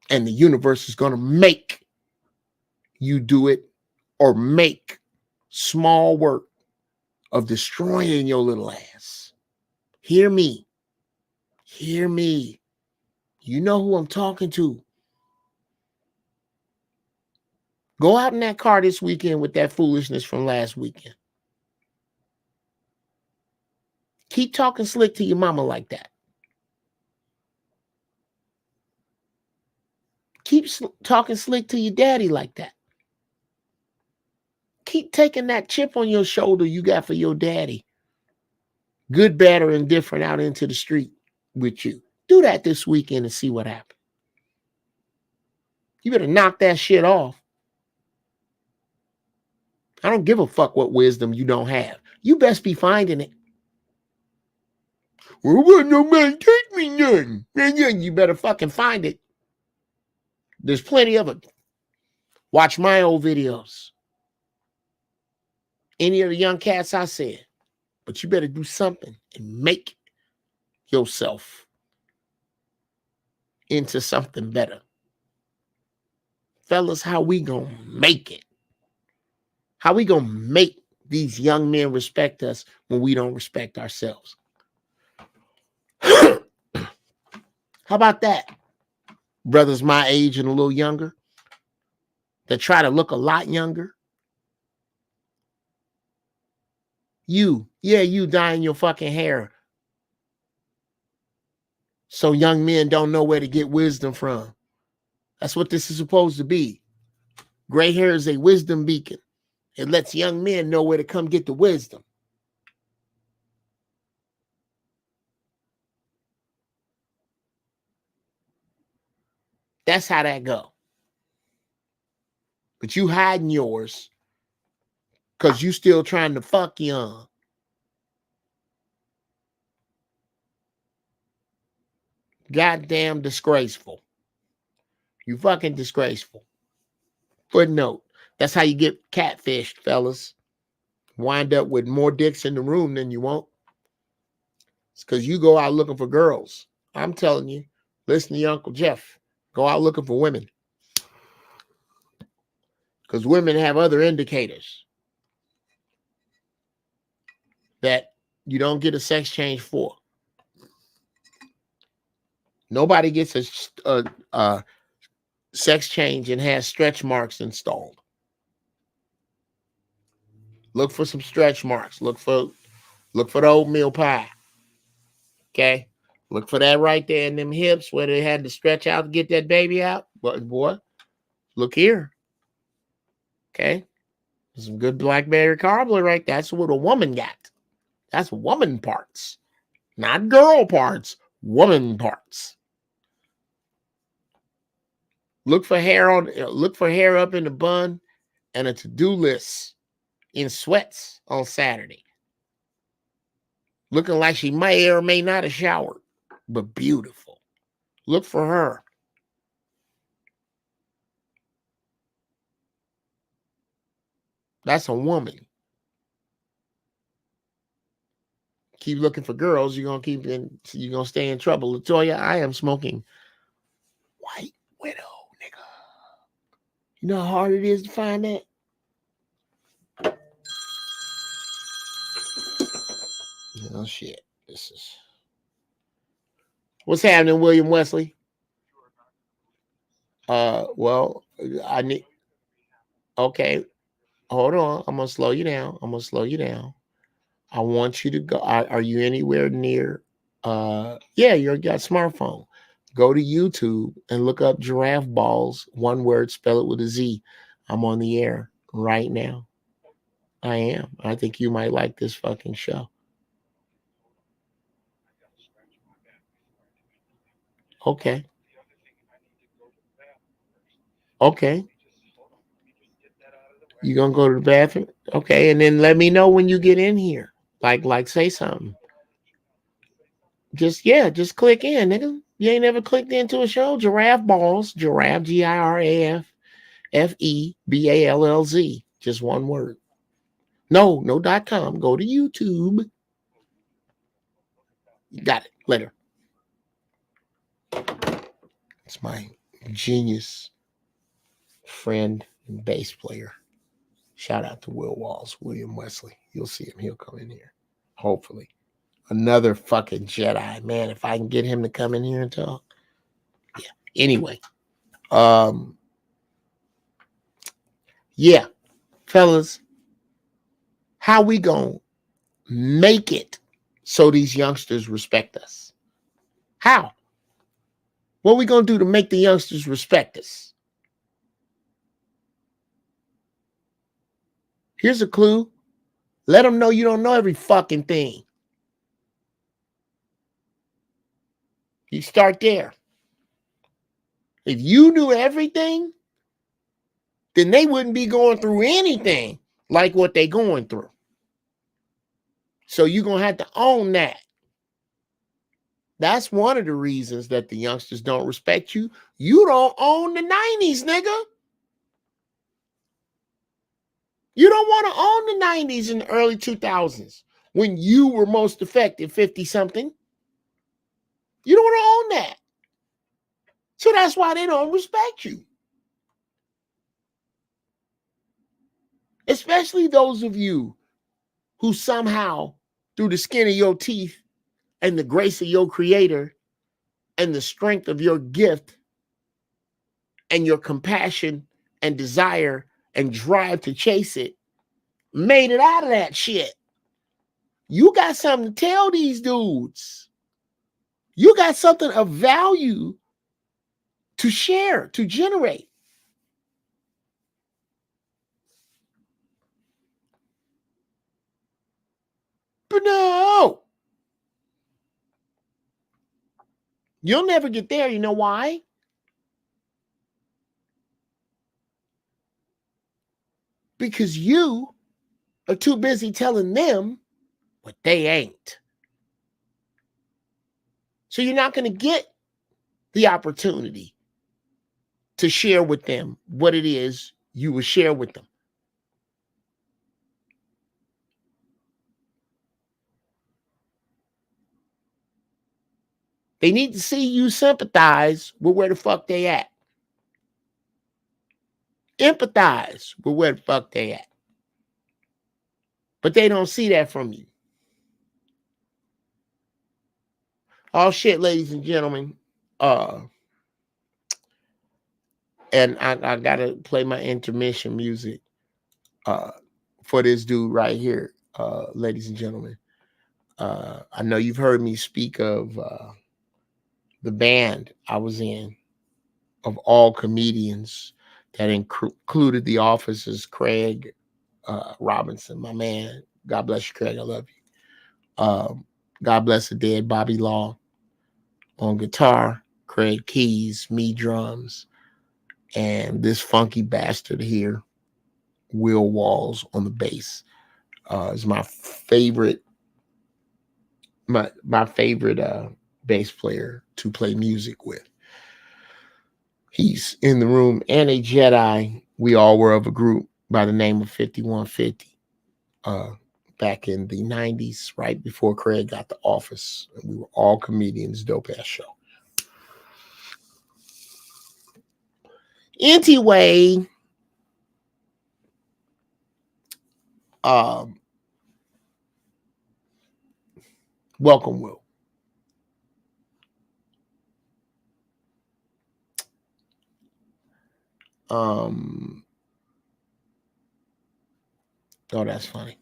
And the universe is gonna make you do it or make small work of destroying your little ass. Hear me. Hear me. You know who I'm talking to. Go out in that car this weekend with that foolishness from last weekend. Keep talking slick to your mama like that. Keep talking slick to your daddy like that. Keep taking that chip on your shoulder you got for your daddy. Good, bad, or indifferent out into the street with you. Do that this weekend and see what happens. You better knock that shit off. I don't give a fuck what wisdom you don't have. You best be finding it. Well, no man take me none. You better fucking find it. There's plenty of it. Watch my old videos. Any of the young cats I said. But you better do something and make yourself into something better. Fellas, how we gonna make it? How we gonna make these young men respect us when we don't respect ourselves? How about that? Brothers my age and a little younger that try to look a lot younger. You dyeing your fucking hair so young men don't know where to get wisdom from. That's what this is supposed to be. Gray hair is a wisdom beacon. It lets young men know where to come get the wisdom. That's how that go. But you hiding yours because you still trying to fuck young. Goddamn disgraceful. You fucking disgraceful. Footnote. That's how you get catfished, fellas. Wind up with more dicks in the room than you want. It's because you go out looking for girls. I'm telling you. Listen to your Uncle Jeff. Go out looking for women. Because women have other indicators that you don't get a sex change for. Nobody gets a sex change and has stretch marks installed. Look for some stretch marks. Look for the oatmeal pie. Okay? Look for that right there in them hips where they had to stretch out to get that baby out. But boy, look here. Okay? Some good blackberry cobbler, right? That's what a woman got. That's woman parts. Not girl parts. Woman parts. Look for hair up in the bun and a to-do list in sweats on Saturday. Looking like she may or may not have showered, but beautiful. Look for her. That's a woman. Keep looking for girls, you're gonna stay in trouble. Latoya, I am smoking White Widow, nigga. You know how hard it is to find that? Oh shit. What's happening, William Wesley? Well, I need. Okay, hold on. I'm gonna slow you down. I want you to go. Are you anywhere near? Yeah, you got a smartphone. Go to YouTube and look up Giraffeballz. One word, spell it with a Z. I'm on the air right now. I am. I think you might like this fucking show. Okay. Okay. You gonna go to the bathroom? Okay, and then let me know when you get in here. Like say something. Just click in, nigga. You ain't never clicked into a show. Giraffeballz, giraffe, GiraffeBallz. Just one word. No .com. Go to YouTube. You got it. Later. It's my genius friend and bass player. Shout out to William Wesley. You'll see him. He'll come in here. Hopefully. Another fucking Jedi. Man, if I can get him to come in here and talk. Yeah. Anyway. Yeah. Fellas, how we gonna make it so these youngsters respect us? How? What we gonna do to make the youngsters respect us? Here's a clue. Let them know you don't know every fucking thing. You start there. If you knew everything, then they wouldn't be going through anything like what they're going through. So you're going to have to own that. That's one of the reasons that the youngsters don't respect you. You don't own the 90s, nigga. You don't want to own the 90s and the early 2000s when you were most effective, 50-something. You don't want to own that. So that's why they don't respect you. Especially those of you who somehow, through the skin of your teeth and the grace of your creator and the strength of your gift and your compassion and desire and drive to chase it, made it out of that shit. You got something to tell these dudes. You got something of value to share, to generate. But no, you'll never get there. You know why? Because you are too busy telling them what they ain't. So you're not going to get the opportunity to share with them what it is you will share with them. They need to see you sympathize with where the fuck they at. Empathize with where the fuck they at. But they don't see that from you. Oh shit, ladies and gentlemen. And I gotta play my intermission music for this dude right here, ladies and gentlemen. I know you've heard me speak of the band I was in, of all comedians, that included the officers, Craig Robinson, my man. God bless you, Craig. I love you. God bless the dead Bobby Law on guitar, Craig keys, me drums, and this funky bastard here, Will Walls, on the bass. Is my favorite, my favorite bass player to play music with. He's in the room, and a Jedi. We all were of a group by the name of 5150 back in the 90s, right before Craig got the office. And we were all comedians, dope ass show. Anyway, welcome, Will. Oh, that's funny.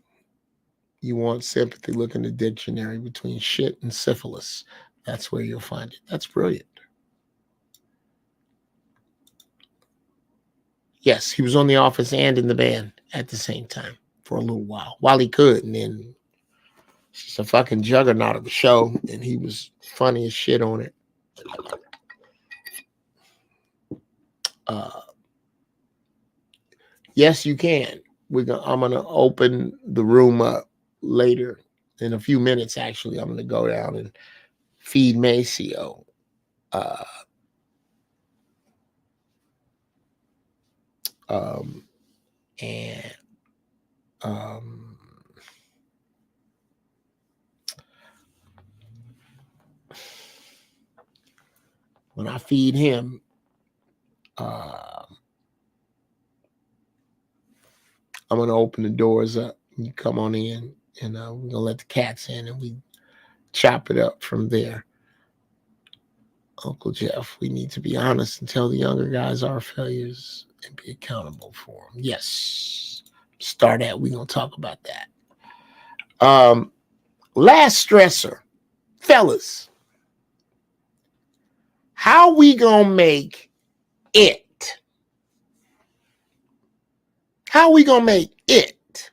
You want sympathy, look in the dictionary between shit and syphilis. That's where you'll find it. That's brilliant. Yes, he was on The Office and in the band at the same time for a little while he could. And then it's a fucking juggernaut of a show, and he was funny as shit on it. Yes, you can. I'm going to open the room up later in a few minutes. Actually, I'm going to go down and feed Maceo. When I feed him, I'm going to open the doors up. You come on in, and we're going to let the cats in, and we chop it up from there. Uncle Jeff, we need to be honest and tell the younger guys our failures and be accountable for them. Yes. Start at, we're going to talk about that. Last stressor. Fellas, how we going to make it? How we going to make it?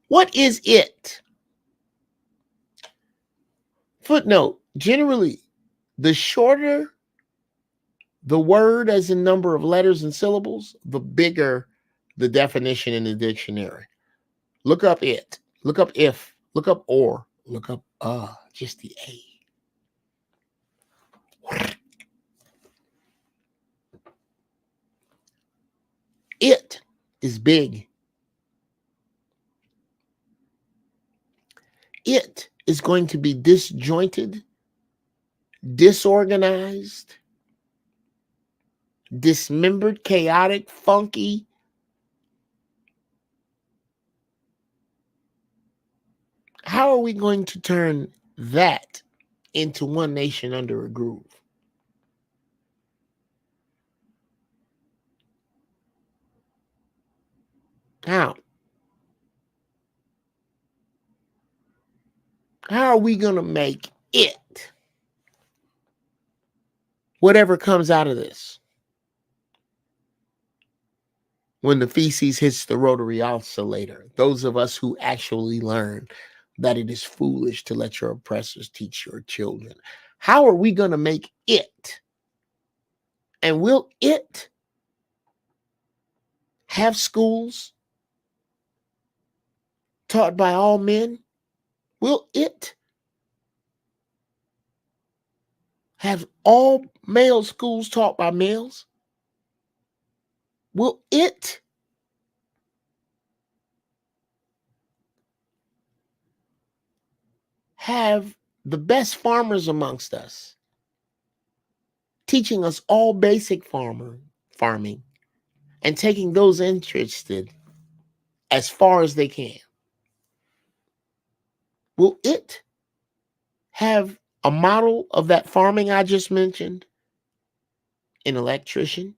What is it? Footnote, generally, the shorter the word as in number of letters and syllables, the bigger the definition in the dictionary. Look up it. Look up if. Look up or. Look up just the A. It is big. it is going to be disjointed, disorganized, dismembered, chaotic, funky. How are we going to turn that into one nation under a groove? How? How are we going to make it, whatever comes out of this, when the feces hits the rotary oscillator, those of us who actually learn that it is foolish to let your oppressors teach your children, how are we going to make it? And will it have schools taught by all men? Will it have all male schools taught by males? Will it have the best farmers amongst us, teaching us all basic farming and taking those interested as far as they can? Will it have a model of that farming I just mentioned? An electrician,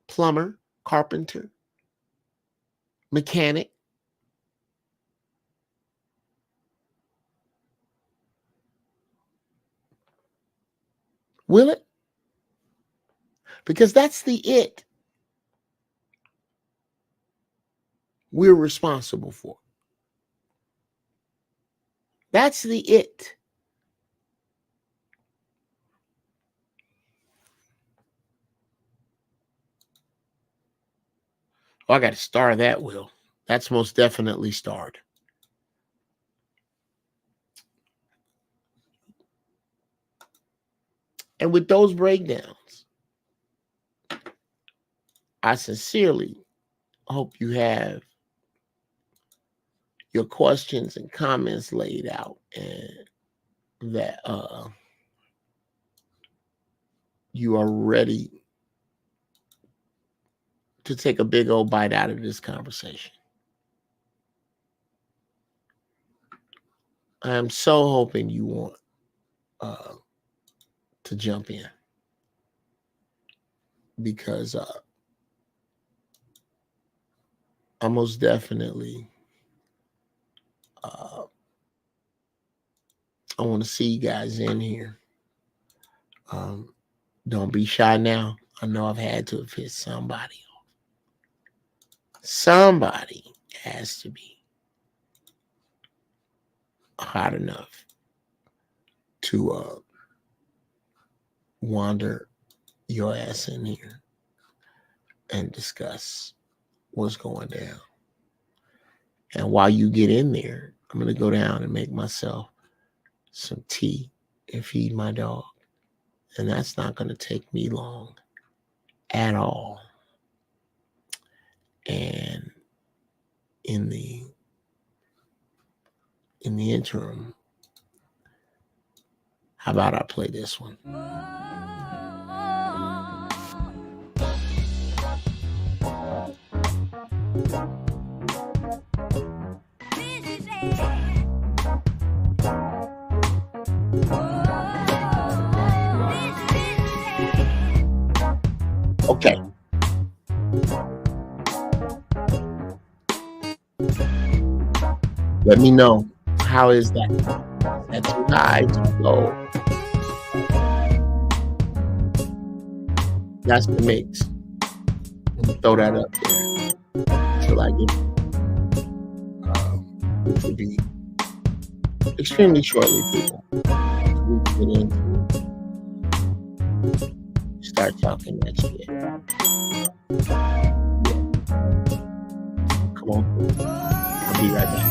plumber, carpenter, mechanic. Will it? Because that's the it we're responsible for. That's the it. Oh, I got to star that, Will. That's most definitely starred. And with those breakdowns, I sincerely hope you have your questions and comments laid out, and that you are ready to take a big old bite out of this conversation. I am so hoping you want to jump in, because I most definitely I want to see you guys in here. Don't be shy now. I know I've had to have hit somebody off. Somebody has to be hot enough to wander your ass in here and discuss what's going down. And while you get in there, I'm going to go down and make myself some tea and feed my dog. And that's not going to take me long at all. And in the interim, how about I play this one? Okay. Let me know. How is that? That's too high, too low. That's the mix. Let me throw that up there till I get it will be extremely shortly, people. We get into start talking that shit. Yeah. Come on. I'll be right back.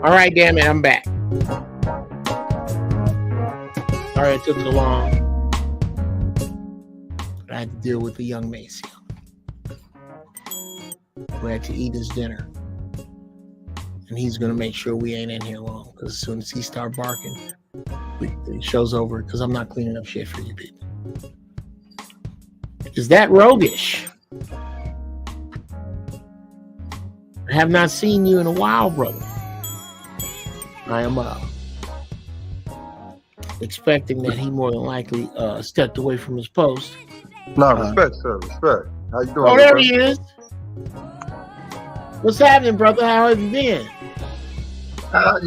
All right, damn it, I'm back. Sorry it took so long. I had to deal with the young Maceo who had to eat his dinner. And he's going to make sure we ain't in here long, because as soon as he start barking, the show's over, because I'm not cleaning up shit for you people. Is that roguish? I have not seen you in a while, brother. I am expecting that he more than likely stepped away from his post. No, respect, sir. Respect. How you doing? Oh, there he is. What's happening, brother? How have you been? You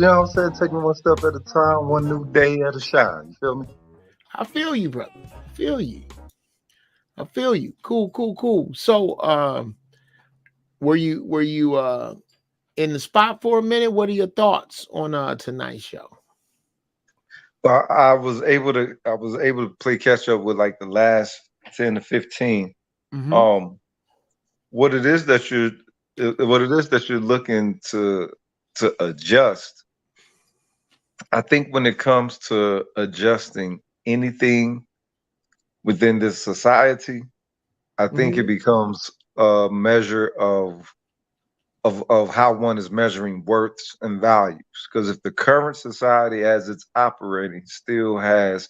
know what I'm saying? Taking one step at a time, one new day at a shine. You feel me? I feel you, brother. I feel you. Cool. So, were you in the spot for a minute? What are your thoughts on tonight's show? Well, I was able to play catch up with like the last 10 to 15. Mm-hmm. What it is that you're looking to adjust. I think when it comes to adjusting anything within this society, I think it becomes a measure of how one is measuring worths and values. Because if the current society as it's operating still has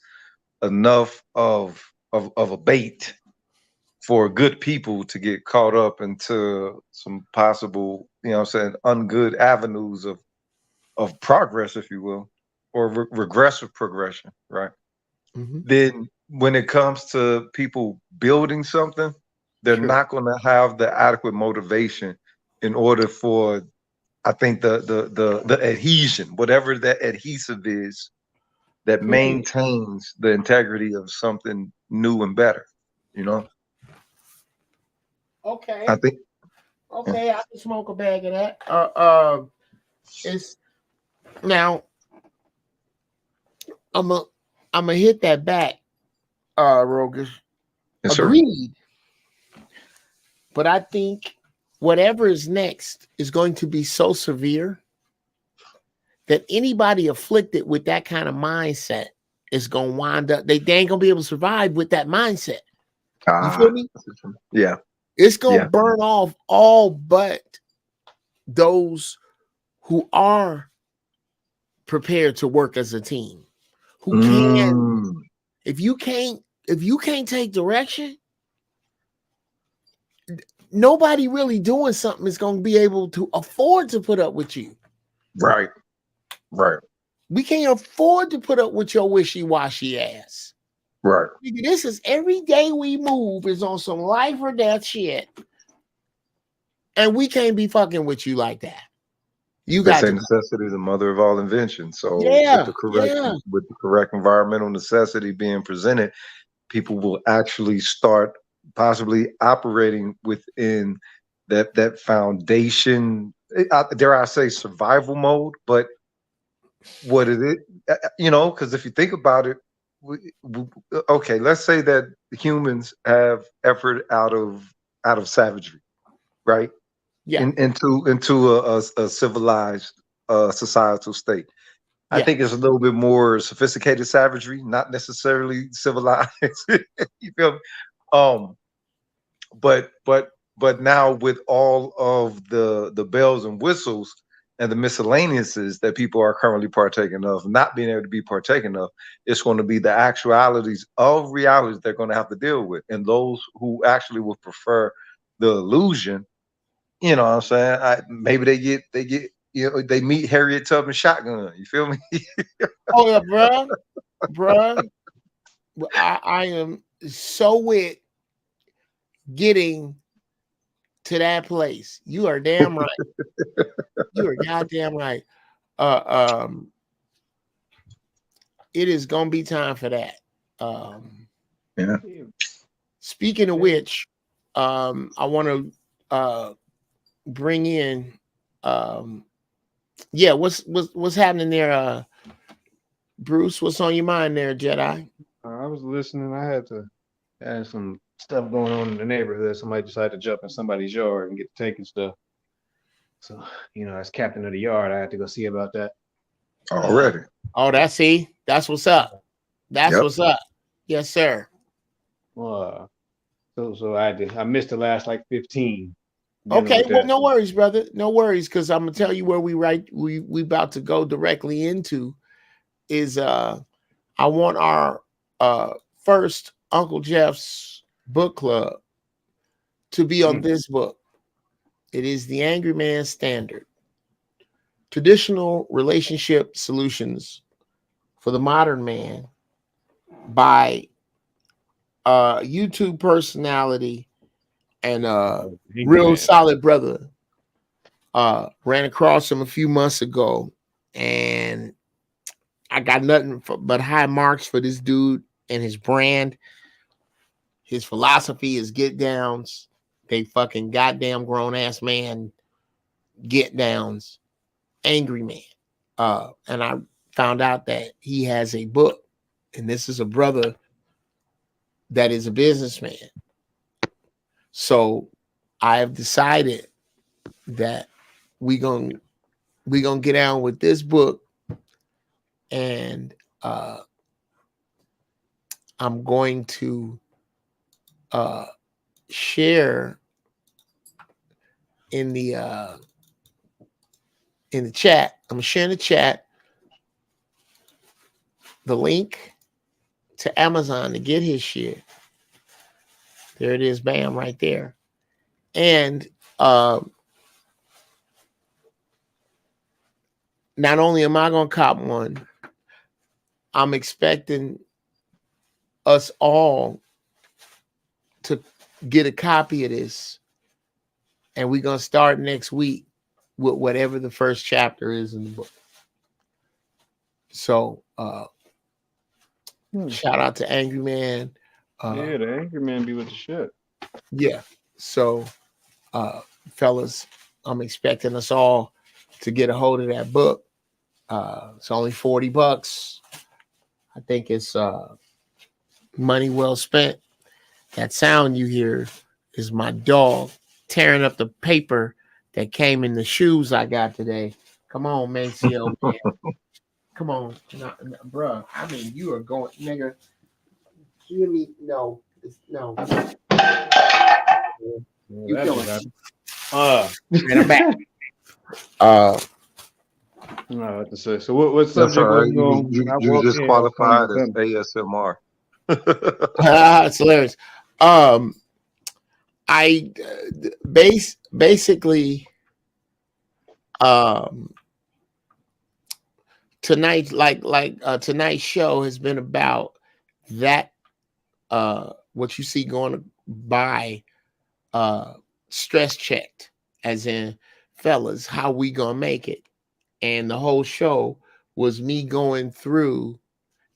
enough of a bait for good people to get caught up into some possible, you know what I'm saying, ungood avenues of progress, if you will, or regressive progression, right? Mm-hmm. Then when it comes to people building something, they're not going to have the adequate motivation in order for, I think, the adhesion, whatever that adhesive is, that maintains the integrity of something new and better, you know? Okay. I think. Okay, I can smoke a bag of that. It's now. I'm a hit that back, Roguish. Yes, agreed. Sir. But I think whatever is next is going to be so severe that anybody afflicted with that kind of mindset is going to wind up. They ain't going to be able to survive with that mindset. You feel me? Yeah. It's going to burn off all but those who are prepared to work as a team. Who can? If you can't take direction, nobody really doing something is going to be able to afford to put up with you. Right. We can't afford to put up with your wishy-washy ass. Right. This is every day we move is on some life or death shit. And we can't be fucking with you like that. You got to necessity is the mother of all invention. So with the correct environmental necessity being presented, people will actually start possibly operating within that foundation. Dare I say survival mode? But what is it? You know, because if you think about it, okay, let's say that humans have effort out of savagery, right? Yeah. Into a civilized societal state. I think it's a little bit more sophisticated savagery, not necessarily civilized. You feel me? But now with all of the bells and whistles and the miscellaneouses that people are currently partaking of, not being able to be partaking of, it's going to be the actualities of realities they're going to have to deal with. And those who actually would prefer the illusion, you know what I'm saying? Maybe they get, you know, they meet Harriet Tubman shotgun. You feel me? Oh yeah, bruh. I am so with getting to that place. You are damn right. You are goddamn right. It is gonna be time for that. Yeah. Speaking of which, I want to bring in what's happening there, Bruce? What's on your mind there, Jedi? I was listening. I had some stuff going on in the neighborhood. Somebody decided to jump in somebody's yard and get to taking stuff. So, you know, as captain of the yard, I had to go see about that. Already. Oh, that's what's up. That's what's up. Yes, sir. Well, So I missed the last like 15. dealing Okay, with well, that. no worries, brother. No worries, because I'm gonna tell you where we about to go directly into is I want our first Uncle Jeff's book club to be on this book. It is The Angry Man Standard. Traditional Relationship Solutions for the Modern Man by YouTube personality and real solid brother. Ran across him a few months ago, and I got nothing but high marks for this dude and his brand. His philosophy is get downs. They fucking goddamn grown ass man get downs. Angry man. And I found out that he has a book, and this is a brother that is a businessman. So I have decided that we gonna get down with this book, and I'm going to share in the chat. I'm gonna share in the chat the link to Amazon to get his shit. There it is, bam, right there. And not only am I gonna cop one, I'm expecting us all to get a copy of this, and we're gonna start next week with whatever the first chapter is in the book. So shout out to Angry Man. Yeah, the Angry Man be with the shit. Yeah. So fellas, I'm expecting us all to get a hold of that book. It's only $40. I think it's money well spent. That sound you hear is my dog tearing up the paper that came in the shoes I got today. Come on, Maceo, man. Come on, bruh. I mean, you are going, nigga. Give me no. You killing me. And I'm back. No, what to say. So what subject was you disqualified as ASMR. It's hilarious. I basically tonight, tonight's show has been about that what you see going by stress checked, as in, fellas, how we gonna make it? And the whole show was me going through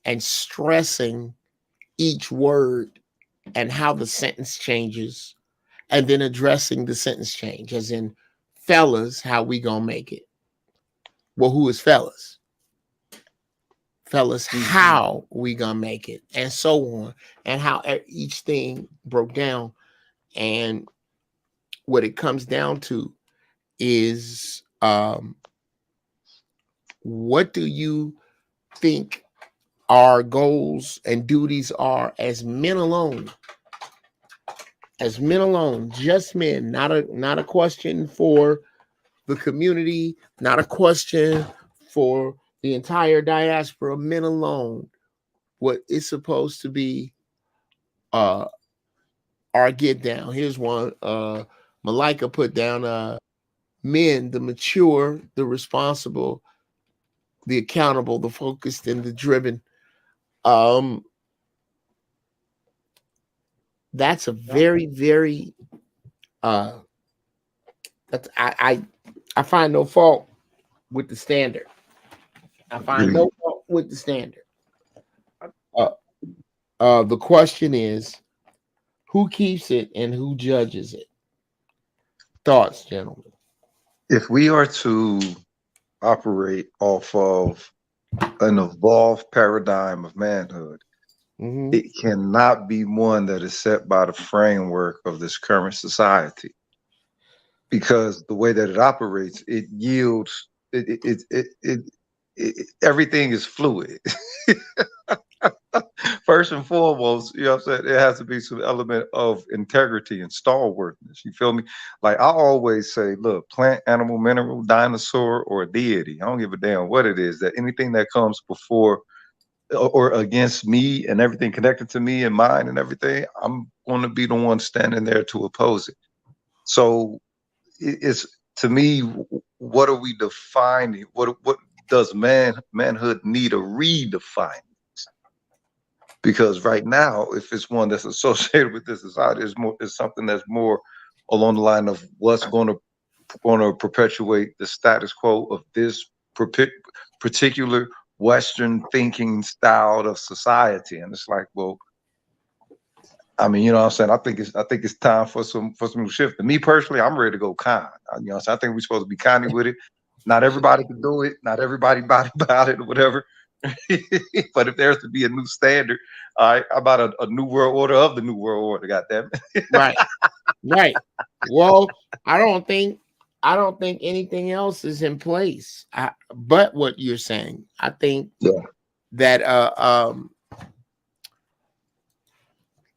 and stressing each word and how the sentence changes, and then addressing the sentence change, as in, fellas, how we gonna make it? Well, who is fellas? Fellas, how we gonna make it? And so on, and how each thing broke down. And what it comes down to is, what do you think our goals and duties are as men alone? As men alone, just men, not a question for the community, not a question for the entire diaspora, men alone. What is supposed to be our get down. Here's one. Malika put down men, the mature, the responsible, the accountable, the focused, and the driven. That's a very, very that's I find no fault with the standard. I find no fault with the standard. The question is, who keeps it and who judges it? Thoughts, gentlemen? If we are to operate off of an evolved paradigm of manhood, it cannot be one that is set by the framework of this current society, because the way that it operates, it yields everything is fluid. first and foremost, you know what I'm saying, it has to be some element of integrity and stalwartness. You feel me? Like I always say, look, plant, animal, mineral, dinosaur, or deity. I don't give a damn what it is. That anything that comes before or against me and everything connected to me and mine and everything, I'm going to be the one standing there to oppose it. So it's, to me, what are we defining? What does manhood need a redefining? Because right now, if it's one that's associated with this society, it's something that's more along the line of what's going to perpetuate the status quo of this particular Western thinking style of society. And it's like, well, I mean, you know what I'm saying? I think it's time for some shift. And me personally, I'm ready to go kind. You know, so I think we're supposed to be kind with it. Not everybody can do it. Not everybody about it or whatever. But if there's to be a new standard, all right, about a new world order of the new world order, goddamn it. Right. Well, I don't think anything else is in place. But what you're saying, I think that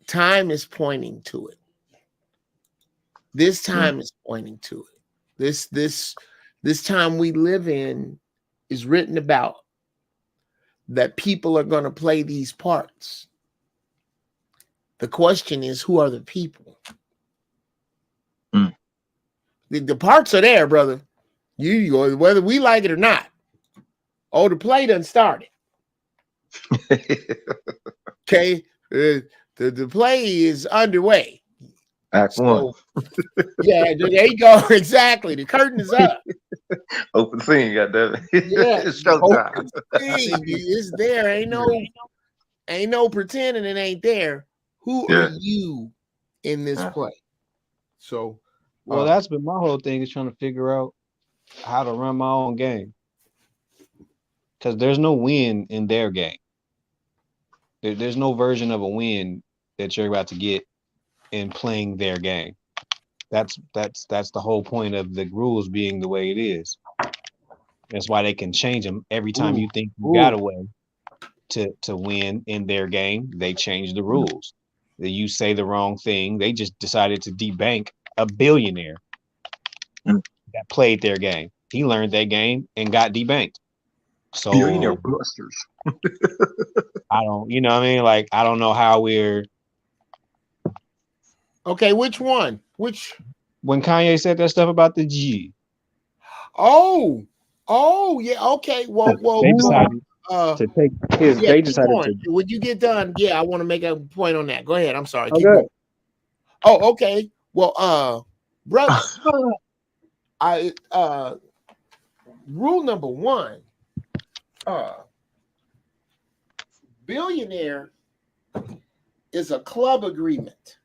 time is pointing to it. This time is pointing to it. This time we live in is written about that people are going to play these parts. The question is, who are the people? The parts are there, brother. You whether we like it or not. Oh, the play done started. Okay, the play is underway. Act one. Yeah, there you go. Exactly. The curtain is up. Open scene, goddamn it. Yeah, It's showtime. It's there. Ain't no pretending it ain't there. Who are you in this play? So, well, that's been my whole thing, is trying to figure out how to run my own game. Because there's no win in their game. There's no version of a win that you're about to get in playing their game. That's the whole point of the rules being the way it is. That's why they can change them every time you think you got a way to win in their game. They change the rules. That you say the wrong thing. They just decided to debank a billionaire that played their game. He learned their game and got debanked. So billionaire busters. I don't, you know what I mean? Like, I don't know how we're. Okay, which one? When Kanye said that stuff about the G. Oh, yeah. Okay. Well, they decided to take his. Yeah, they decided to. When you get done, yeah, I want to make a point on that. Go ahead. I'm sorry. Okay. Keep going. Oh, okay. Well, brother, rule number one, billionaire is a club agreement.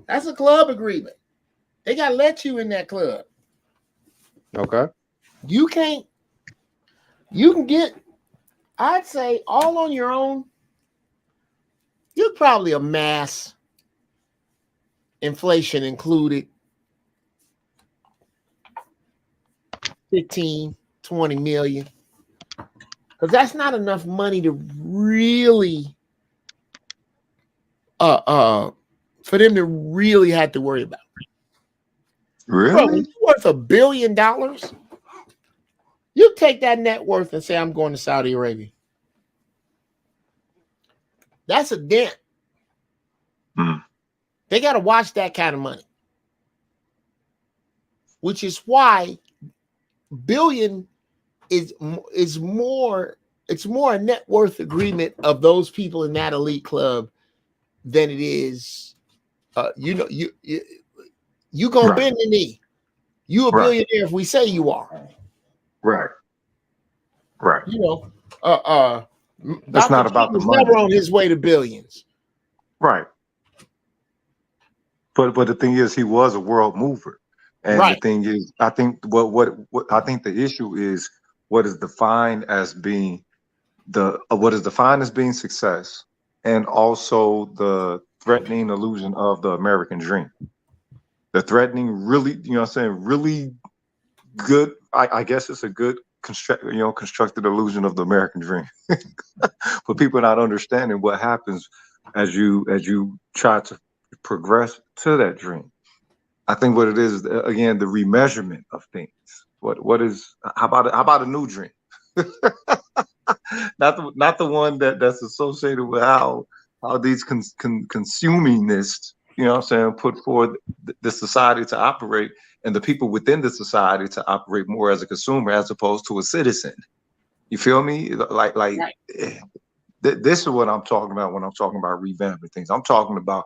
That's a club agreement. They got to let you in that club. Okay. You can get, I'd say, all on your own, you'd probably amass, inflation included, 15, 20 million. Because that's not enough money to really for them to really have to worry about. Really? Bro, when you're worth $1 billion, you take that net worth and say, I'm going to Saudi Arabia. That's a dent. They got to watch that kind of money. Which is why billion is more, it's more a net worth agreement of those people in that elite club than it is, you gonna bend the knee. You a billionaire if we say you are. Right. You know, that's Dr. not about King the was money. never on his way to billions. Right. But the thing is, he was a world mover. And the thing is, I think what I think the issue is what is defined as being success, and also the threatening illusion of the American dream. The threatening, really, you know what I'm saying, really good, I guess it's a good constructed illusion of the American dream. But people not understanding what happens as you try to progress to that dream. I think what it is again, the remeasurement of things. What is how about a new dream? not the one that's associated with how these consumingists, you know what I'm saying, put forth the society to operate and the people within the society to operate more as a consumer as opposed to a citizen. You feel me? Like right. This is what I'm talking about when I'm talking about revamping things. I'm talking about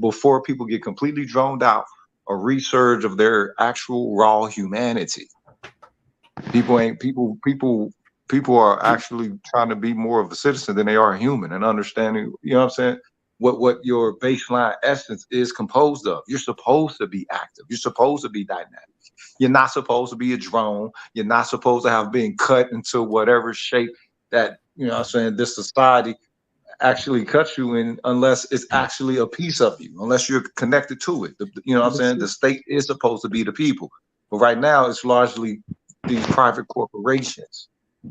before people get completely droned out, a resurge of their actual raw humanity. People are actually trying to be more of a citizen than they are a human and understanding, you know what I'm saying, what your baseline essence is composed of. You're supposed to be active. You're supposed to be dynamic. You're not supposed to be a drone. You're not supposed to have been cut into whatever shape that, you know what I'm saying, this society actually cuts you in, unless it's actually a piece of you, unless you're connected to it. You know what I'm saying? The state is supposed to be the people. But right now, it's largely these private corporations,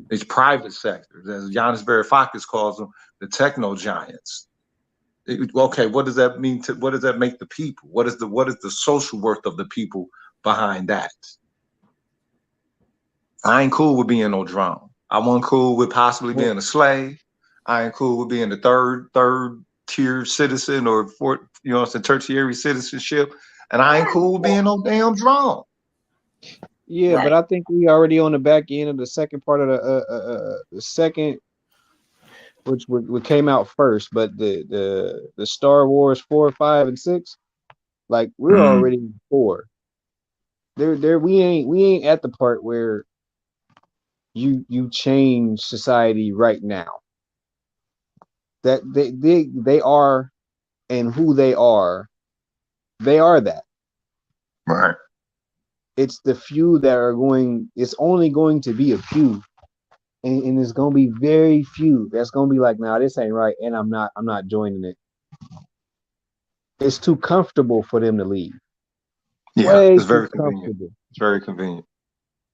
these private sectors, as Giannis Varoufakis calls them, the techno giants. Okay, what does that mean? What does that make the people? What is the social worth of the people behind that? I ain't cool with being no drone. I wasn't cool with possibly being a slave. I ain't cool with being the third tier citizen or fourth, you know, it's a tertiary citizenship. And I ain't cool with being no damn drone. Yeah, right. But I think we already on the back end of the second part of the second, which came out first, but the Star Wars 4, 5, and 6, like we're already in 4. We ain't at the part where you change society right now. That they are, and who they are that. Right. It's the few that are going. It's only going to be a few, and it's going to be very few that's going to be like, nah, this ain't right, and I'm not joining it. It's too comfortable for them to leave. Yeah, it's very convenient. It's very convenient.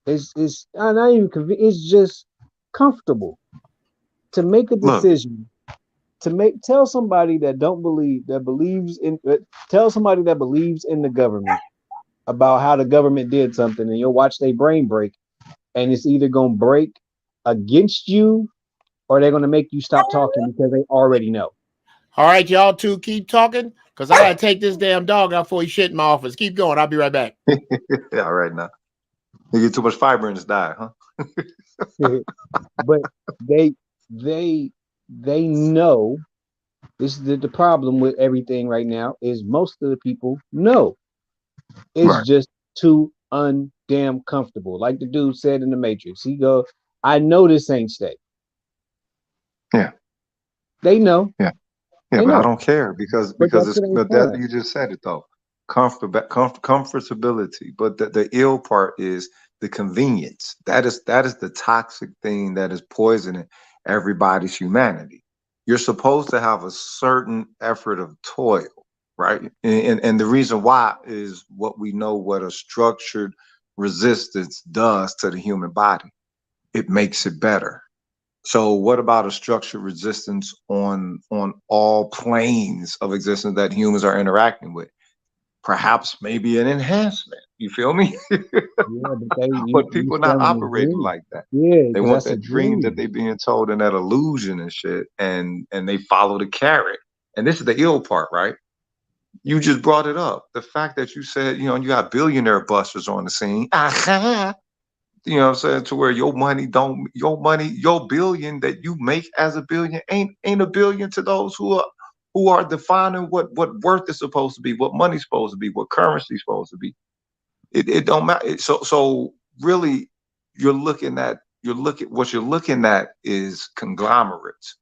It's not even convenient. It's just comfortable to make a decision. Tell somebody that believes in the government about how the government did something, and you'll watch their brain break, and it's either gonna break against you or they're gonna make you stop talking because they already know. All right, y'all two keep talking because I gotta take this damn dog out before he shit in my office. Keep going. I'll be right back. Yeah, all right now. You get too much fiber in this diet, huh? But they know. This is the problem with everything right now is most of the people know. It's just too undamn comfortable. Like the dude said in the Matrix, he go, I know this ain't safe. Yeah. They know. Yeah. Yeah, but I don't care because you just said it though. Comfortability. But the ill part is the convenience. That is the toxic thing that is poisoning everybody's humanity. You're supposed to have a certain effort of toil, right? And the reason why is what we know what a structured resistance does to the human body. It makes it better. So what about a structured resistance on all planes of existence that humans are interacting with? Perhaps maybe an enhancement. You feel me? Yeah, but people not operating like that. Yeah, they want that dream that they being told and that illusion and shit, and they follow the carrot. And this is the ill part, right? You just brought it up. The fact that you said, you know, you got billionaire busters on the scene. You know what I'm saying? To where your billion that you make as a billion ain't a billion to those who are defining what worth is supposed to be, what money's supposed to be, what currency's supposed to be. It don't matter. So really, what you're looking at is conglomerates,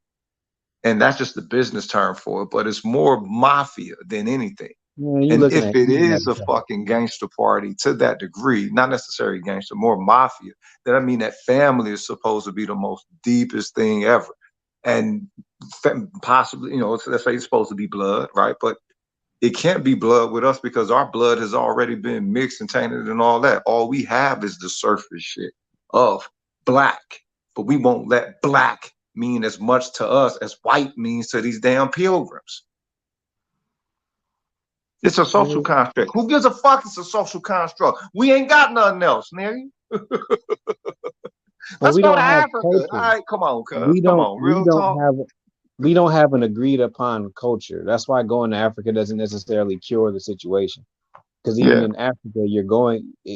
and that's just the business term for it. But it's more mafia than anything. Yeah, and if it is a fucking gangster party to that degree, not necessarily gangster, more mafia, then I mean that family is supposed to be the most deepest thing ever, and possibly, you know, let's say it's supposed to be blood, right? But it can't be blood with us because our blood has already been mixed and tainted and all that. All we have is the surface shit of black, but we won't let black mean as much to us as white means to these damn pilgrims. It's a social construct. Who gives a fuck? It's a social construct. We ain't got nothing else, nigga. Let's go to Africa. All right, come on, cuz. Come on, real talk. We don't have an agreed upon culture. That's why going to Africa doesn't necessarily cure the situation. Because even in Africa,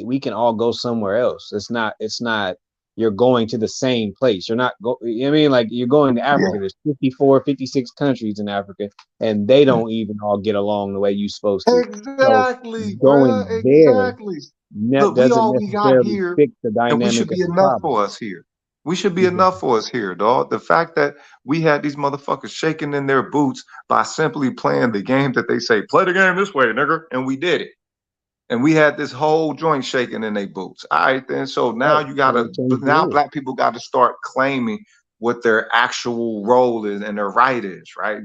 we can all go somewhere else. It's not you're going to the same place. You're not I mean, like, you're going to Africa. There's 54, 56 countries in Africa, and they don't even all get along the way you're supposed to. Exactly, so going there Look, we doesn't all we got necessarily here, fix the and we should dynamic of be the enough problem. for us here. We should be enough for us here, dog. The fact that we had these motherfuckers shaking in their boots by simply playing the game that they say, play the game this way, nigga, and we did it. And we had this whole joint shaking in their boots. All right, then. So now now black people got to start claiming what their actual role is and their right is, right?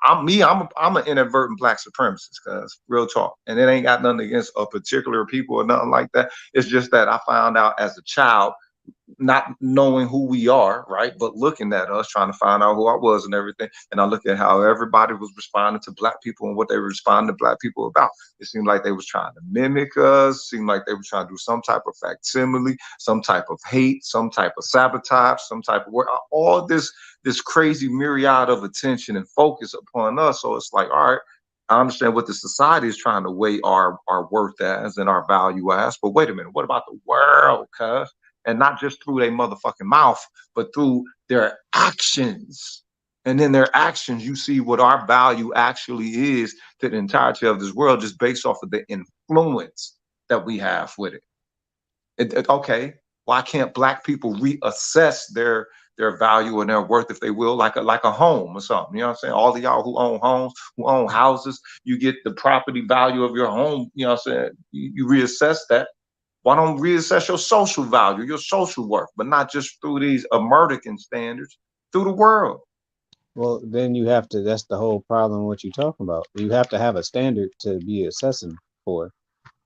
I'm an inadvertent black supremacist, cuz, real talk. And it ain't got nothing against a particular people or nothing like that. It's just that I found out as a child, not knowing who we are, right? But looking at us, trying to find out who I was and everything. And I looked at how everybody was responding to black people and what they were responding to black people about. It seemed like they was trying to mimic us, seemed like they were trying to do some type of facsimile, some type of hate, some type of sabotage, some type of work, all this crazy myriad of attention and focus upon us. So it's like, all right, I understand what the society is trying to weigh our worth as and our value as, but wait a minute, what about the world, cuz? And not just through their motherfucking mouth, but through their actions. And in their actions, you see what our value actually is to the entirety of this world, just based off of the influence that we have with it. Okay, why can't black people reassess their value and their worth, if they will, like a home or something? You know what I'm saying? All of y'all who own homes, who own houses, you get the property value of your home. You know what I'm saying? You reassess that. Why don't reassess your social value, your social worth, but not just through these American standards, through the world? Well, then you have to, that's the whole problem, what you're talking about. You have to have a standard to be assessing for.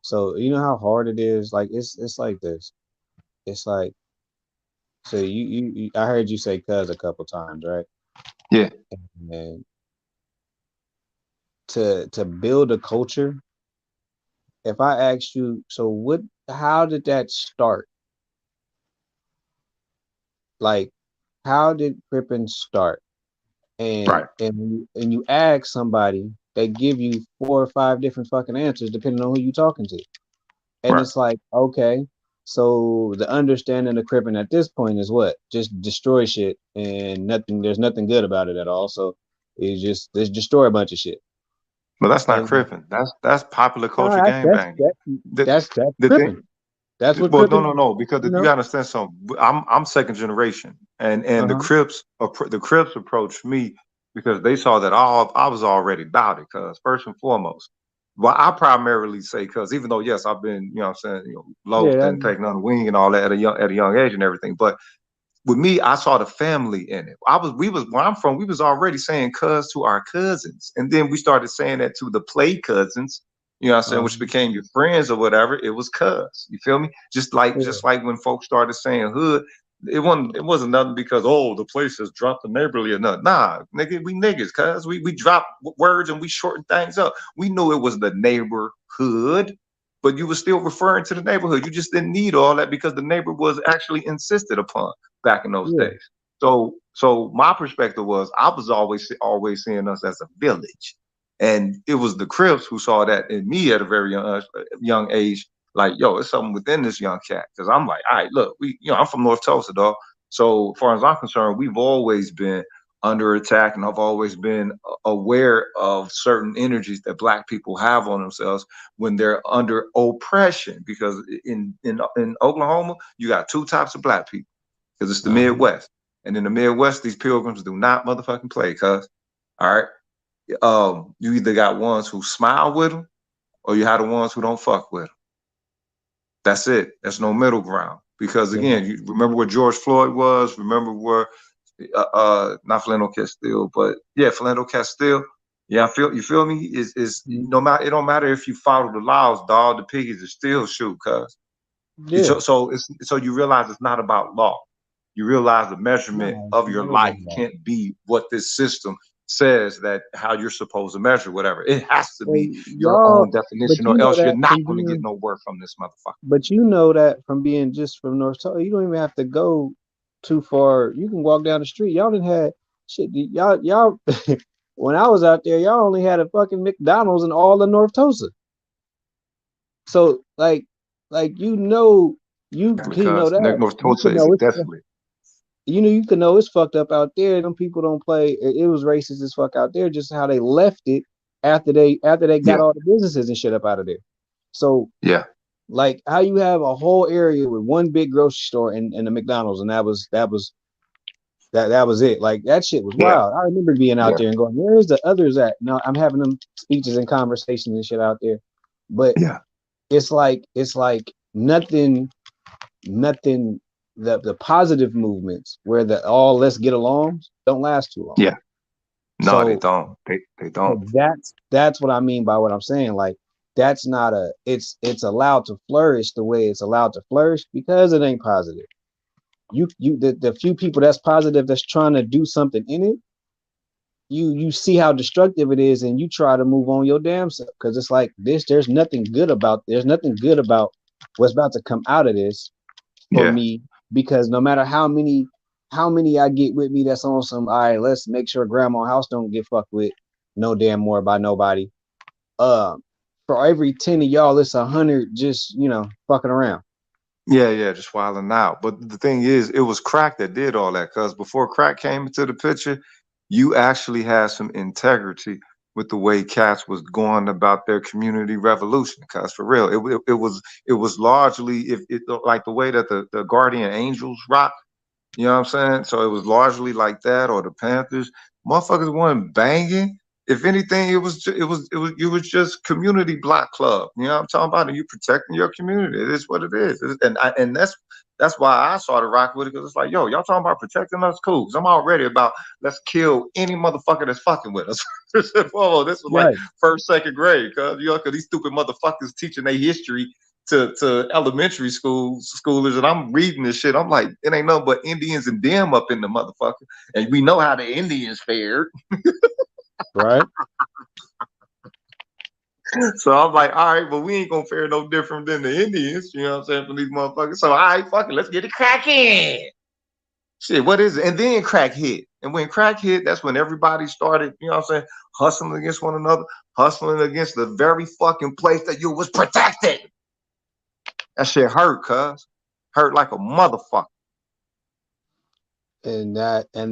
So you know how hard it is? Like, it's like this. It's like, so you I heard you say cuz a couple times, right? Yeah. And to build a culture, if I asked you, so how did that start? Like, how did Crippen start? And you ask somebody, they give you 4 or 5 different fucking answers depending on who you're talking to. And it's like, okay, so the understanding of Crippen at this point is what? Just destroy shit, and there's nothing good about it at all. So it's just destroy a bunch of shit. But that's not Crippen. That's popular culture gangbanging. That's Crippen. That's what. Well, no. Because you gotta understand something. I'm second generation, and the Crips approached me because they saw that I was already about it. Because first and foremost, well, I primarily say because even though yes, I've been loathed and taken on the wing and all that at a young age and everything, but with me, I saw the family in it. Where I'm from, we was already saying cuz to our cousins. And then we started saying that to the play cousins, you know what I'm saying, which became your friends or whatever. It was cuz. You feel me? Just like when folks started saying hood, it wasn't nothing because, oh, the place has dropped the neighborly or nothing. Nah, nigga, we niggas, cuz we drop words and we shorten things up. We knew it was the neighborhood, but you were still referring to the neighborhood. You just didn't need all that because the neighbor was actually insisted upon back in those days. So my perspective was I was always seeing us as a village, and it was the Crips who saw that in me at a very young age. Like, yo, it's something within this young cat. Because I'm like, all right, look, I'm from North Tulsa, dog. So as far as I'm concerned, we've always been under attack, and I've always been aware of certain energies that black people have on themselves when they're under oppression. Because in Oklahoma, you got 2 types of black people. Because it's the Midwest. And in the Midwest, these pilgrims do not motherfucking play, cuz. All right. You either got ones who smile with them, or you have the ones who don't fuck with them. That's it. There's no middle ground. Because again, you remember where George Floyd was, remember where not Philando Castile, but yeah, Philando Castile. Yeah, you feel me? Is no matter, it don't matter if you follow the laws, dog, the piggies are still shoot, cuz. Yeah. So you realize it's not about law. You realize the measurement No, of it's your never been life about it. can't be what this system says that how you're supposed to measure whatever. It has to Well, be your own y'all, but definition, you or know else you're that not from going to get being, no work from this motherfucker. but you know that from being just from North Dakota, you don't even have to go too far. You can walk down the street. Y'all didn't have shit. Y'all. When I was out there, y'all only had a fucking McDonald's in all of North Tulsa. So you know, you can know Because that. North You Tulsa can is know it's desolate. you can know it's fucked up out there. Them people don't play. It was racist as fuck out there. Just how they left it after they got Yeah, all the businesses and shit up out of there. So yeah, like how you have a whole area with one big grocery store and a McDonald's, and that was it. Like that shit was yeah, wild. I remember being out yeah, there and going, "Where's the others at?" No, I'm having them speeches and conversations and shit out there, but yeah, it's like nothing. The positive movements where the all let's get along don't last too long. yeah. No, they So don't. They so don't. that's what I mean by what I'm saying. Like that's not a it's allowed to flourish the way it's allowed to flourish because it ain't positive. The few people that's positive that's trying to do something in it, you see how destructive it is and you try to move on your damn self because it's like this there's nothing good about what's about to come out of this for Yeah, me because no matter how many I get with me that's on some all right, let's make sure grandma house don't get fucked with no damn more by nobody. uh for every 10 of y'all it's 100 just fucking around. yeah, yeah. Just wilding out. But the thing is, it was crack that did all that. Because before crack came into the picture, you actually had some integrity with the way cats was going about their community revolution. Because for real, it was largely if it like the way that the guardian angels rock. You know what I'm saying? So it was largely like that, or the Panthers. Motherfuckers weren't banging. If anything, it was just community block club. You know what I'm talking about? And you protecting your community. It is what it is. And that's why I started rocking with it because it's like, yo, y'all talking about protecting us, cool. Because I'm already about let's kill any motherfucker that's fucking with us. Whoa, this was like Right. first, second grade, cause these stupid motherfuckers teaching their history to elementary schoolers, and I'm reading this shit. I'm like, it ain't nothing but Indians and them up in the motherfucker, and we know how the Indians fared. Right. So I'm like, all right, but we ain't gonna fare no different than the Indians. You know what I'm saying, from these motherfuckers. So all right, fuck it, let's get it cracking. Shit, what is it? And then crack hit. And when crack hit, that's when everybody started, you know what I'm saying, hustling against one another, hustling against the very fucking place that you was protecting. That shit hurt, cuz. Hurt like a motherfucker. And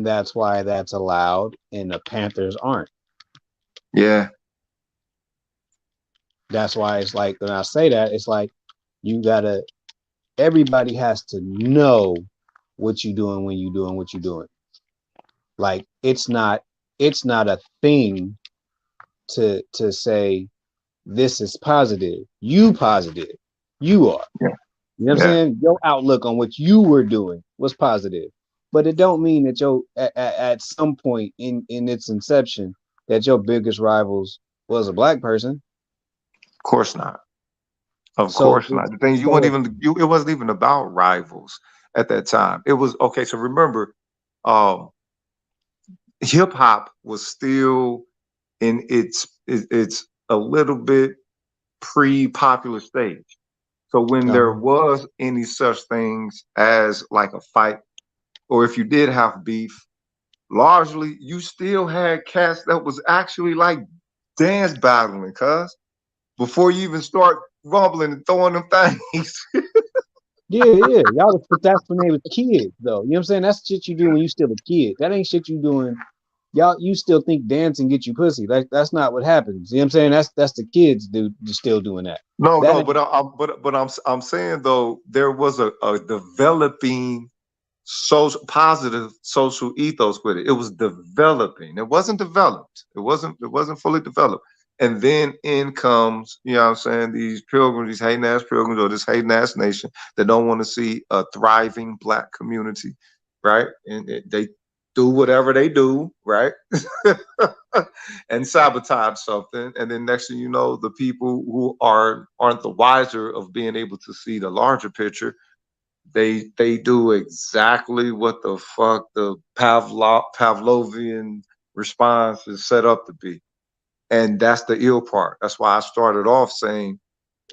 that's why that's allowed and the Panthers aren't. Yeah. That's why it's like when I say that it's like you gotta everybody has to know what you're doing when you're doing what you're doing. Like it's not a thing to say this is positive. You positive. You are. Yeah. You know what I'm Yeah. saying? Your outlook on what you were doing was positive. But it don't mean that at some point in its inception that your biggest rivals was a black person. Of course not. Of So course not. it's The thing so if it wasn't even about rivals at that time. It was okay. So remember, um, hip hop was still in its a little bit pre-popular stage. So when there uh-huh. was any such things as like a fight, or if you did have beef, largely you still had cats that was actually like dance battling, cuz before you even start rumbling and throwing them things. Yeah. Y'all was but that's when they was kids though. You know what I'm saying? That's shit you do when you still a kid. That ain't shit you doing. Y'all you still think dancing get you pussy. That's not what happens. You know what I'm saying? That's the kids do still doing that. No, That no, ain't but I'm saying though there was a developing positive social ethos with it. It was developing. It wasn't developed. It wasn't fully developed. And then in comes, you know what I'm saying, these pilgrims, these hating ass pilgrims, or this hating ass nation that don't want to see a thriving black community, right? And they do whatever they do, right? And sabotage something. And then next thing you know, the people who aren't the wiser of being able to see the larger picture, they do exactly what the fuck the Pavlovian response is set up to be. And that's the ill part. That's why I started off saying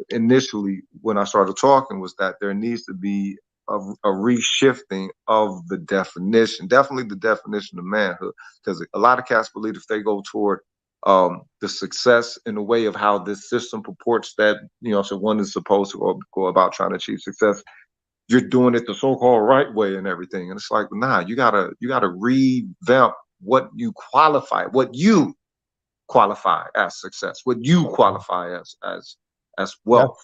initially when I started talking was that there needs to be a reshifting of the definition, definitely the definition of manhood, because a lot of cats believe if they go toward the success in the way of how this system purports that, so one is supposed to go about trying to achieve success, you're doing it the so-called right way and everything. And it's like, nah, you gotta revamp what you qualify as success, what you qualify as wealth.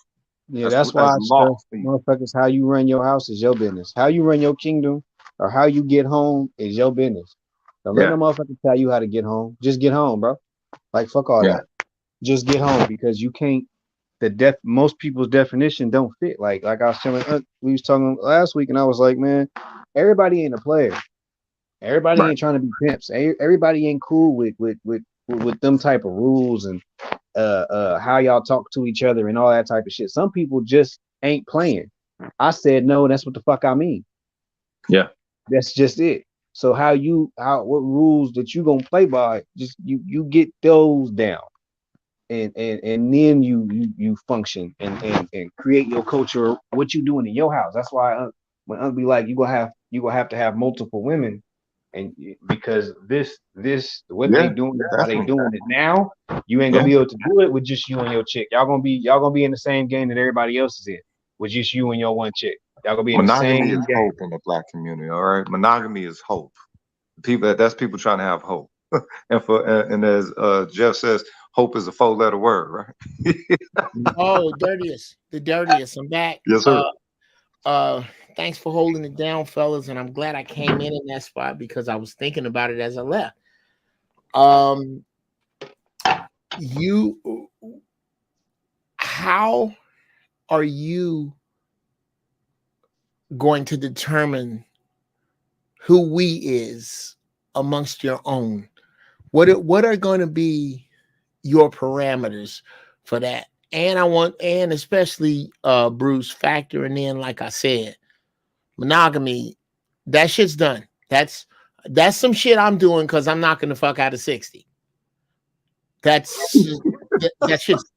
That's why I stress, motherfuckers, how you run your house is your business. How you run your kingdom or how you get home is your business. Don't let no motherfucker tell you how to get home. Just get home, bro. Like, fuck all that. Just get home, because you can't. Most people's definition don't fit. Like I was telling, we was talking last week, and I was like, man, everybody ain't a player. Everybody ain't trying to be pimps. Everybody ain't cool with them type of rules and how y'all talk to each other and all that type of shit. Some people just ain't playing. I said no, that's what the fuck I mean. Yeah. That's just it. So what rules that you gonna play by, just you get those down. And then you function and create your culture, what you doing in your house. That's why when Unc be like, you gonna have to have multiple women, and because what they doing, how they doing it now, you ain't gonna be able to do it with just you and your chick. Y'all gonna be in the same game that everybody else is in, with just you and your one chick. Y'all gonna be in the same Monogamy is game. hope in the Black community. All right, monogamy is hope. That's people trying to have hope. and as Jeff says, hope is a 4-letter word, right? Oh, the dirtiest. I'm back. Yes, sir. Thanks for holding it down, fellas, and I'm glad I came in that spot because I was thinking about it as I left. How are you going to determine who we is amongst your own? What are going to be your parameters for that? And especially Bruce, factoring in, like I said, monogamy, that shit's done. That's some shit I'm doing because I'm knocking the fuck out of 60. That shit's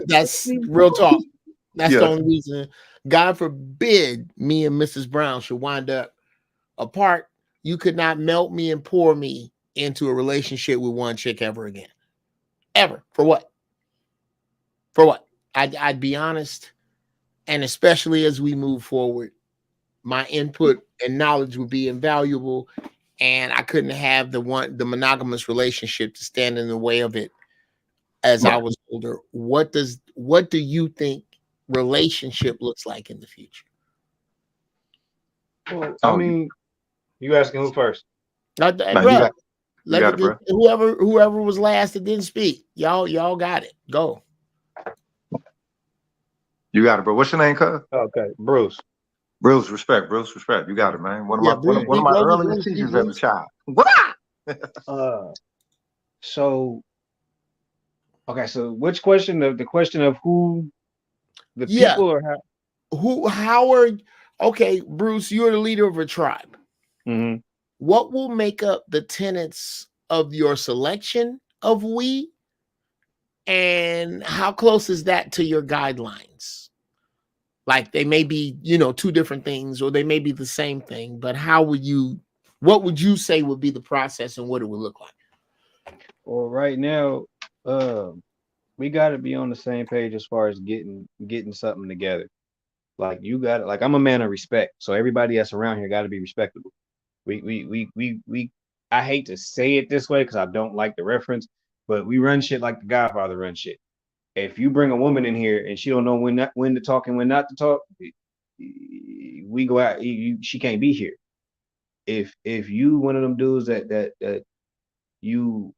that's real talk. That's the only reason. God forbid me and Mrs. Brown should wind up apart. You could not melt me and pour me into a relationship with one chick ever again. Ever. For what? For what? I'd be honest. And especially as we move forward, my input and knowledge would be invaluable. And I couldn't have the monogamous relationship to stand in the way of it as I was older. What do you think relationship looks like in the future? Well, I mean, you asking who first? Whoever was last that didn't speak, y'all got it. Go. You got it, bro. What's your name, cuz? Okay, Bruce. Bruce, respect. Bruce, respect. You got it, man. One of my earliest teachers as a child. So which question? The question of who the people or how? Okay, Bruce, you're the leader of a tribe. Mm-hmm. What will make up the tenets of your selection of we? And how close is that to your guidelines? Like they may be, two different things, or they may be the same thing, but what would you say would be the process and what it would look like? Well, right now, we got to be on the same page as far as getting something together. Like I'm a man of respect, so everybody that's around here got to be respectable. We I hate to say it this way because I don't like the reference, but we run shit like the Godfather runs shit. If you bring a woman in here and she don't know when to talk and when not to talk, we go out. She can't be here. If you one of them dudes that you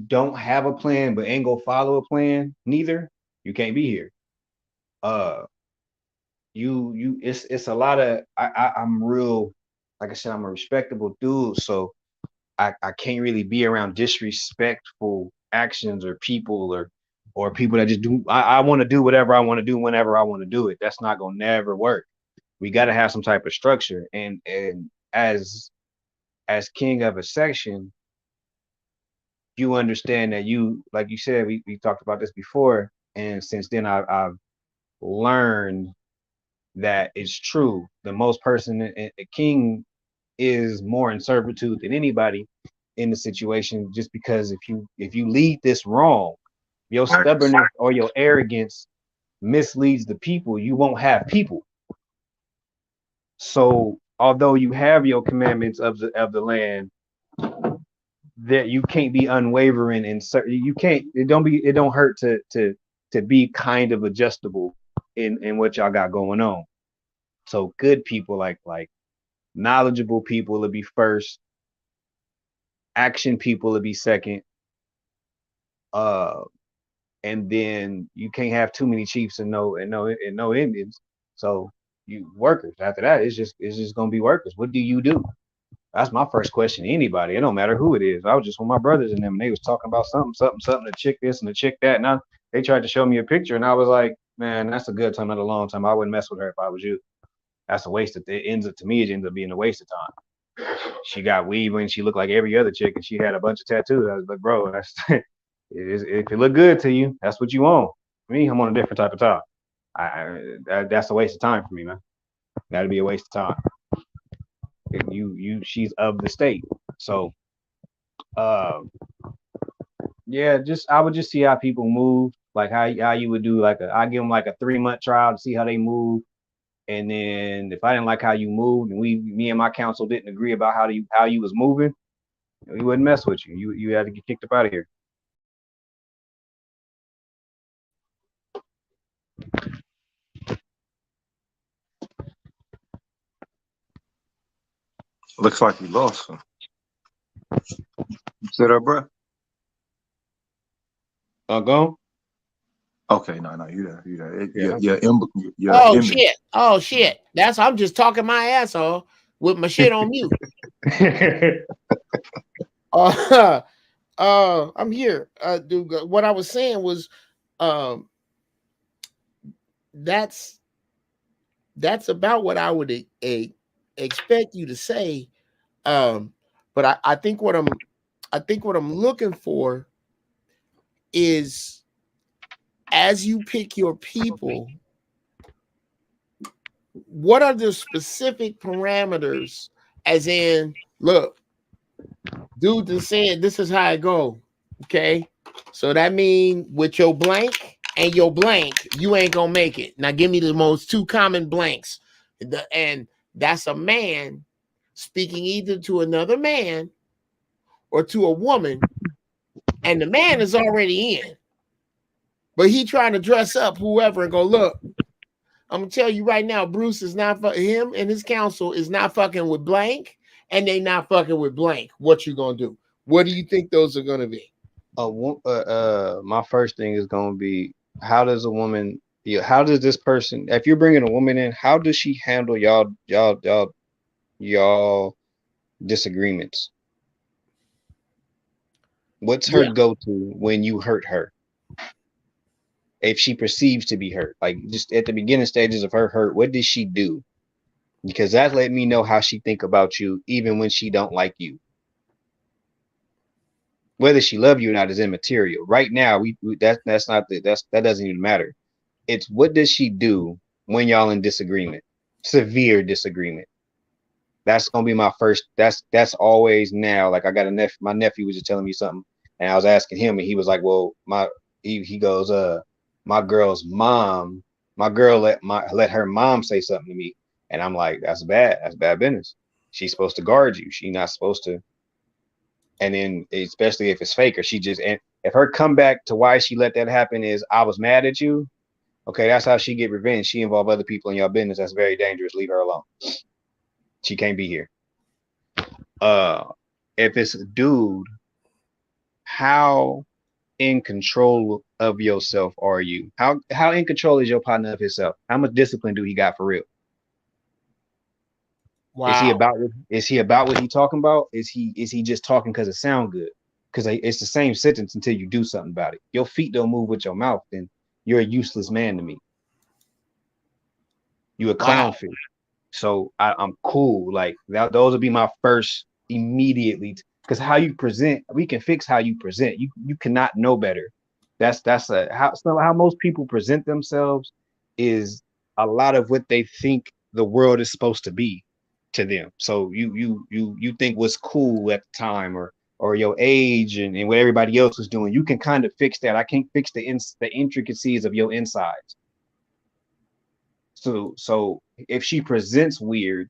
don't have a plan but ain't gonna follow a plan, neither, you can't be here. it's a lot of I'm real, like I said, I'm a respectable dude, so I can't really be around disrespectful actions or people or people that just do I want to do whatever I want to do whenever I want to do it. That's not gonna never work. We got to have some type of structure, and as king of a section, you understand that you, like you said, we talked about this before, and since then I've learned that it's true. The most person, a king, is more in servitude than anybody in the situation, just because if you lead this wrong, your stubbornness or your arrogance misleads the people, you won't have people. So although you have your commandments of the land, that you can't be unwavering and you can't, it don't hurt to be kind of adjustable in what y'all got going on. So good people, like knowledgeable people will be first, action people will be second, and then you can't have too many chiefs and no Indians. So you workers. After that, it's just gonna be workers. What do you do? That's my first question to anybody. It don't matter who it is. I was just with my brothers and them, and they was talking about something, the chick this and the chick that. And they tried to show me a picture, and I was like, man, that's a good time, not a long time. I wouldn't mess with her if I was you. That's a waste of it ends up being a waste of time. She got weave and she looked like every other chick, and she had a bunch of tattoos. I was like, bro, that's if it look good to you, that's what you want. Me, I'm on a different type of time. That's a waste of time for me, man. That'd be a waste of time. She's of the state, so yeah, I would just see how people move, like how you would do I give them like a 3-month trial to see how they move, and then if I didn't like how you moved, and me and my council didn't agree about how you was moving, we wouldn't mess with you. You had to get kicked up out of here. Looks like you lost him. You said that, bro? Go. Okay, no, you there. Yeah. Oh shit. I'm just talking my ass off with my shit on mute. I'm here. Dude, what I was saying was, that's about what I would expect you to say. But I think what I'm looking for is, as you pick your people, what are the specific parameters? As in, look, dude is saying this is how I go. Okay. So that means with your blank and your blank, you ain't gonna make it. Now give me the most 2 common blanks. And that's a man speaking either to another man or to a woman, and the man is already in, but he trying to dress up whoever and go, look, I'm gonna tell you right now, Bruce is not him and his council is not fucking with blank, and they not fucking with blank. What you gonna do? What do you think those are gonna be? My first thing is gonna be, how does this person, if you're bringing a woman in, how does she handle y'all disagreements? What's her go-to when you hurt her? If she perceives to be hurt, like just at the beginning stages of her hurt, what did she do? Because that let me know how she think about you, even when she don't like you. Whether she love you or not is immaterial. Right now, that doesn't even matter. It's what does she do when y'all in disagreement, severe disagreement. That's gonna be my first. That's always now. Like I got a nephew. My nephew was just telling me something, and I was asking him, and he was like, "Well, he goes, my girl's mom, my girl let her mom say something to me," and I'm like, "That's bad. That's bad business. She's supposed to guard you. She's not supposed to." And then, especially if it's fake, or if her comeback to why she let that happen is, "I was mad at you." Okay, that's how she get revenge. She involve other people in your business. That's very dangerous. Leave her alone. She can't be here. If it's a dude, how in control of yourself are you? How in control is your partner of himself? How much discipline do he got for real? Wow. Is he about what he talking about? Is he just talking because it sound good? Because it's the same sentence until you do something about it. Your feet don't move with your mouth, then you're a useless man to me. You a clownfish. So I'm cool. Like those would be my first immediately, because how you present, we can fix how you present. You cannot know better. That's how most people present themselves is a lot of what they think the world is supposed to be to them. So you think what's cool at the time or your age and what everybody else is doing. You can kind of fix that. I can't fix the intricacies of your insides. So if she presents weird,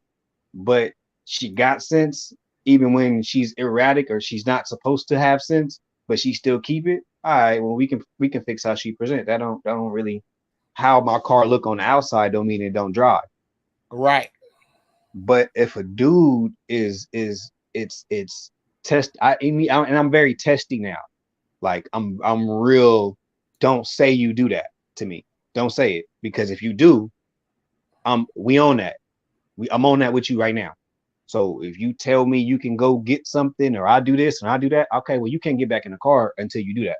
but she got sense, even when she's erratic or she's not supposed to have sense, but she still keep it. All right, well, we can fix how she present. That don't really, how my car look on the outside don't mean it don't drive. Right. But if a dude is test, and I'm very testy now. Like I'm real. Don't say you do that to me. Don't say it, because if you do, we own that. I'm on that with you right now. So if you tell me you can go get something, or I do this and I do that, okay, well, you can't get back in the car until you do that.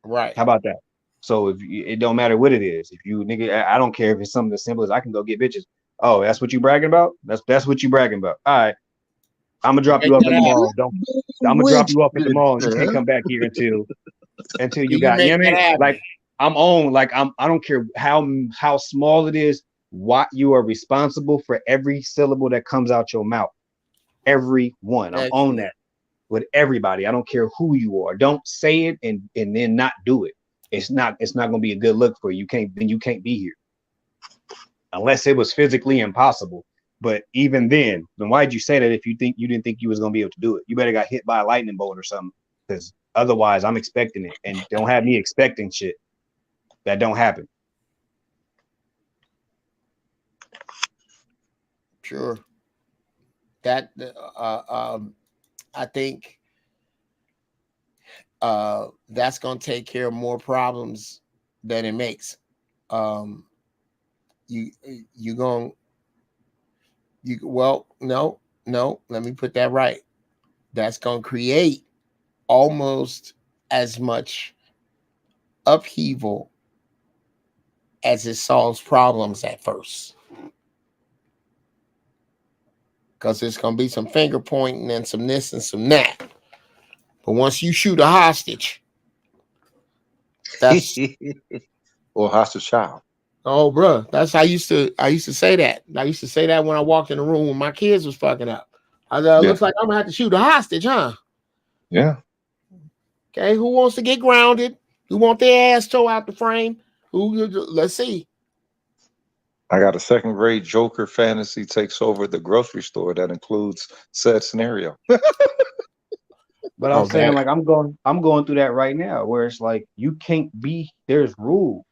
Right. How about that? So it don't matter what it is. If you nigga, I don't care if it's something as simple as I can go get bitches. Oh, that's what you bragging about? That's what you bragging about. All right. I'm gonna drop you off at the mall. I'm gonna drop you off at the mall, and you can't come back here until you got. You know what I mean? Like I'm on. Like I don't care how small it is. What you are responsible for every syllable that comes out your mouth. Every one. I'm on that with everybody. I don't care who you are. Don't say it and then not do it. It's not gonna be a good look for you. You can't be here unless it was physically impossible. But even then why'd you say that if you didn't think you was gonna be able to do it? You better got hit by a lightning bolt or something, because otherwise I'm expecting it, and don't have me expecting shit that don't happen. Sure. That I think that's gonna take care of more problems than it makes. No, let me put that right. That's gonna create almost as much upheaval as it solves problems at first. Because there's going to be some finger pointing and some this and some that. But once you shoot a hostage, that's or hostage child. Oh, bro, that's I used to say that. I used to say that when I walked in the room when my kids was fucking up. I said, looks like I'm gonna have to shoot a hostage, huh? Yeah. Okay, who wants to get grounded? Who want their ass toe out the frame? Let's see. I got a second grade Joker fantasy takes over the grocery store that includes said scenario. But I'm saying, like, I'm going through that right now, where it's like you can't be. There's rules.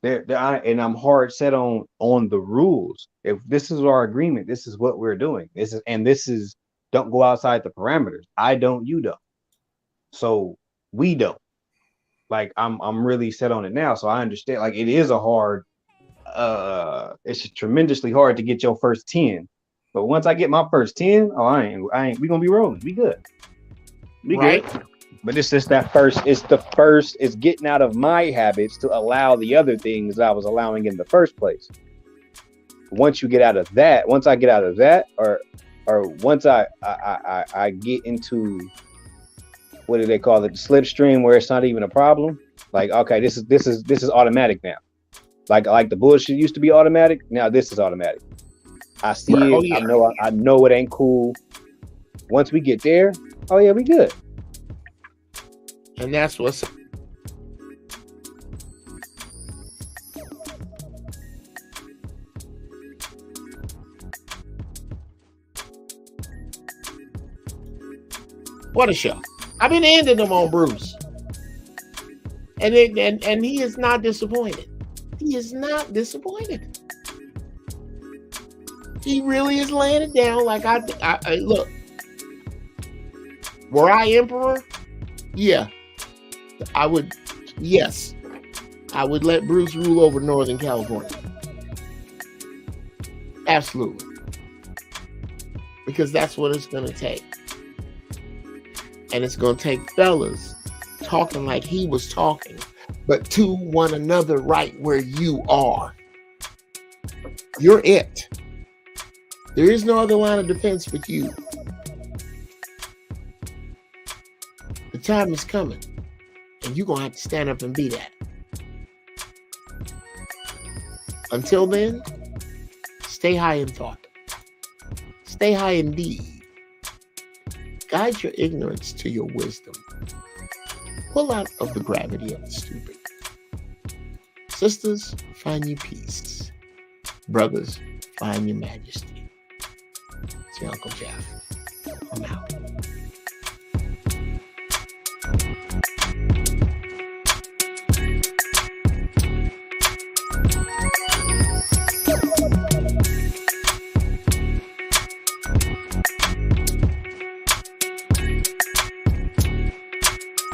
And I'm hard set on the rules. If this is our agreement, this is what we're doing. This is don't go outside the parameters. I don't, you don't. So we don't. Like I'm really set on it now. So I understand. Like it is a hard. It's tremendously hard to get your first 10. But once I get my first 10, I ain't. We gonna be rolling. We good. We good. But it's just that first. It's getting out of my habits to allow the other things that I was allowing in the first place. Once you get out of that, once I get out of that, or once I get into, what do they call it, the slipstream, where it's not even a problem. Like, okay, this is automatic now. Like the bullshit used to be automatic. Now this is automatic. I see it. Oh, yeah. I know it ain't cool. Once we get there, oh yeah, we good. And that's what's what a show. I've been ending them on Bruce. And he is not disappointed. He is not disappointed. He really is laying it down like I look. Were I emperor, Yeah, I would. Yes, I would let Bruce rule over Northern California. Absolutely. Because that's what it's going to take. And it's going to take fellas talking like he was talking, but to one another right where you are. You're it. There is no other line of defense but you. The time is coming, and you're going to have to stand up and be that. Until then, stay high in thought. Stay high in deed. Guide your ignorance to your wisdom. Pull out of the gravity of the stupid. Sisters, find your peace. Brothers, find your majesty. It's your Uncle Jeff. I'm out.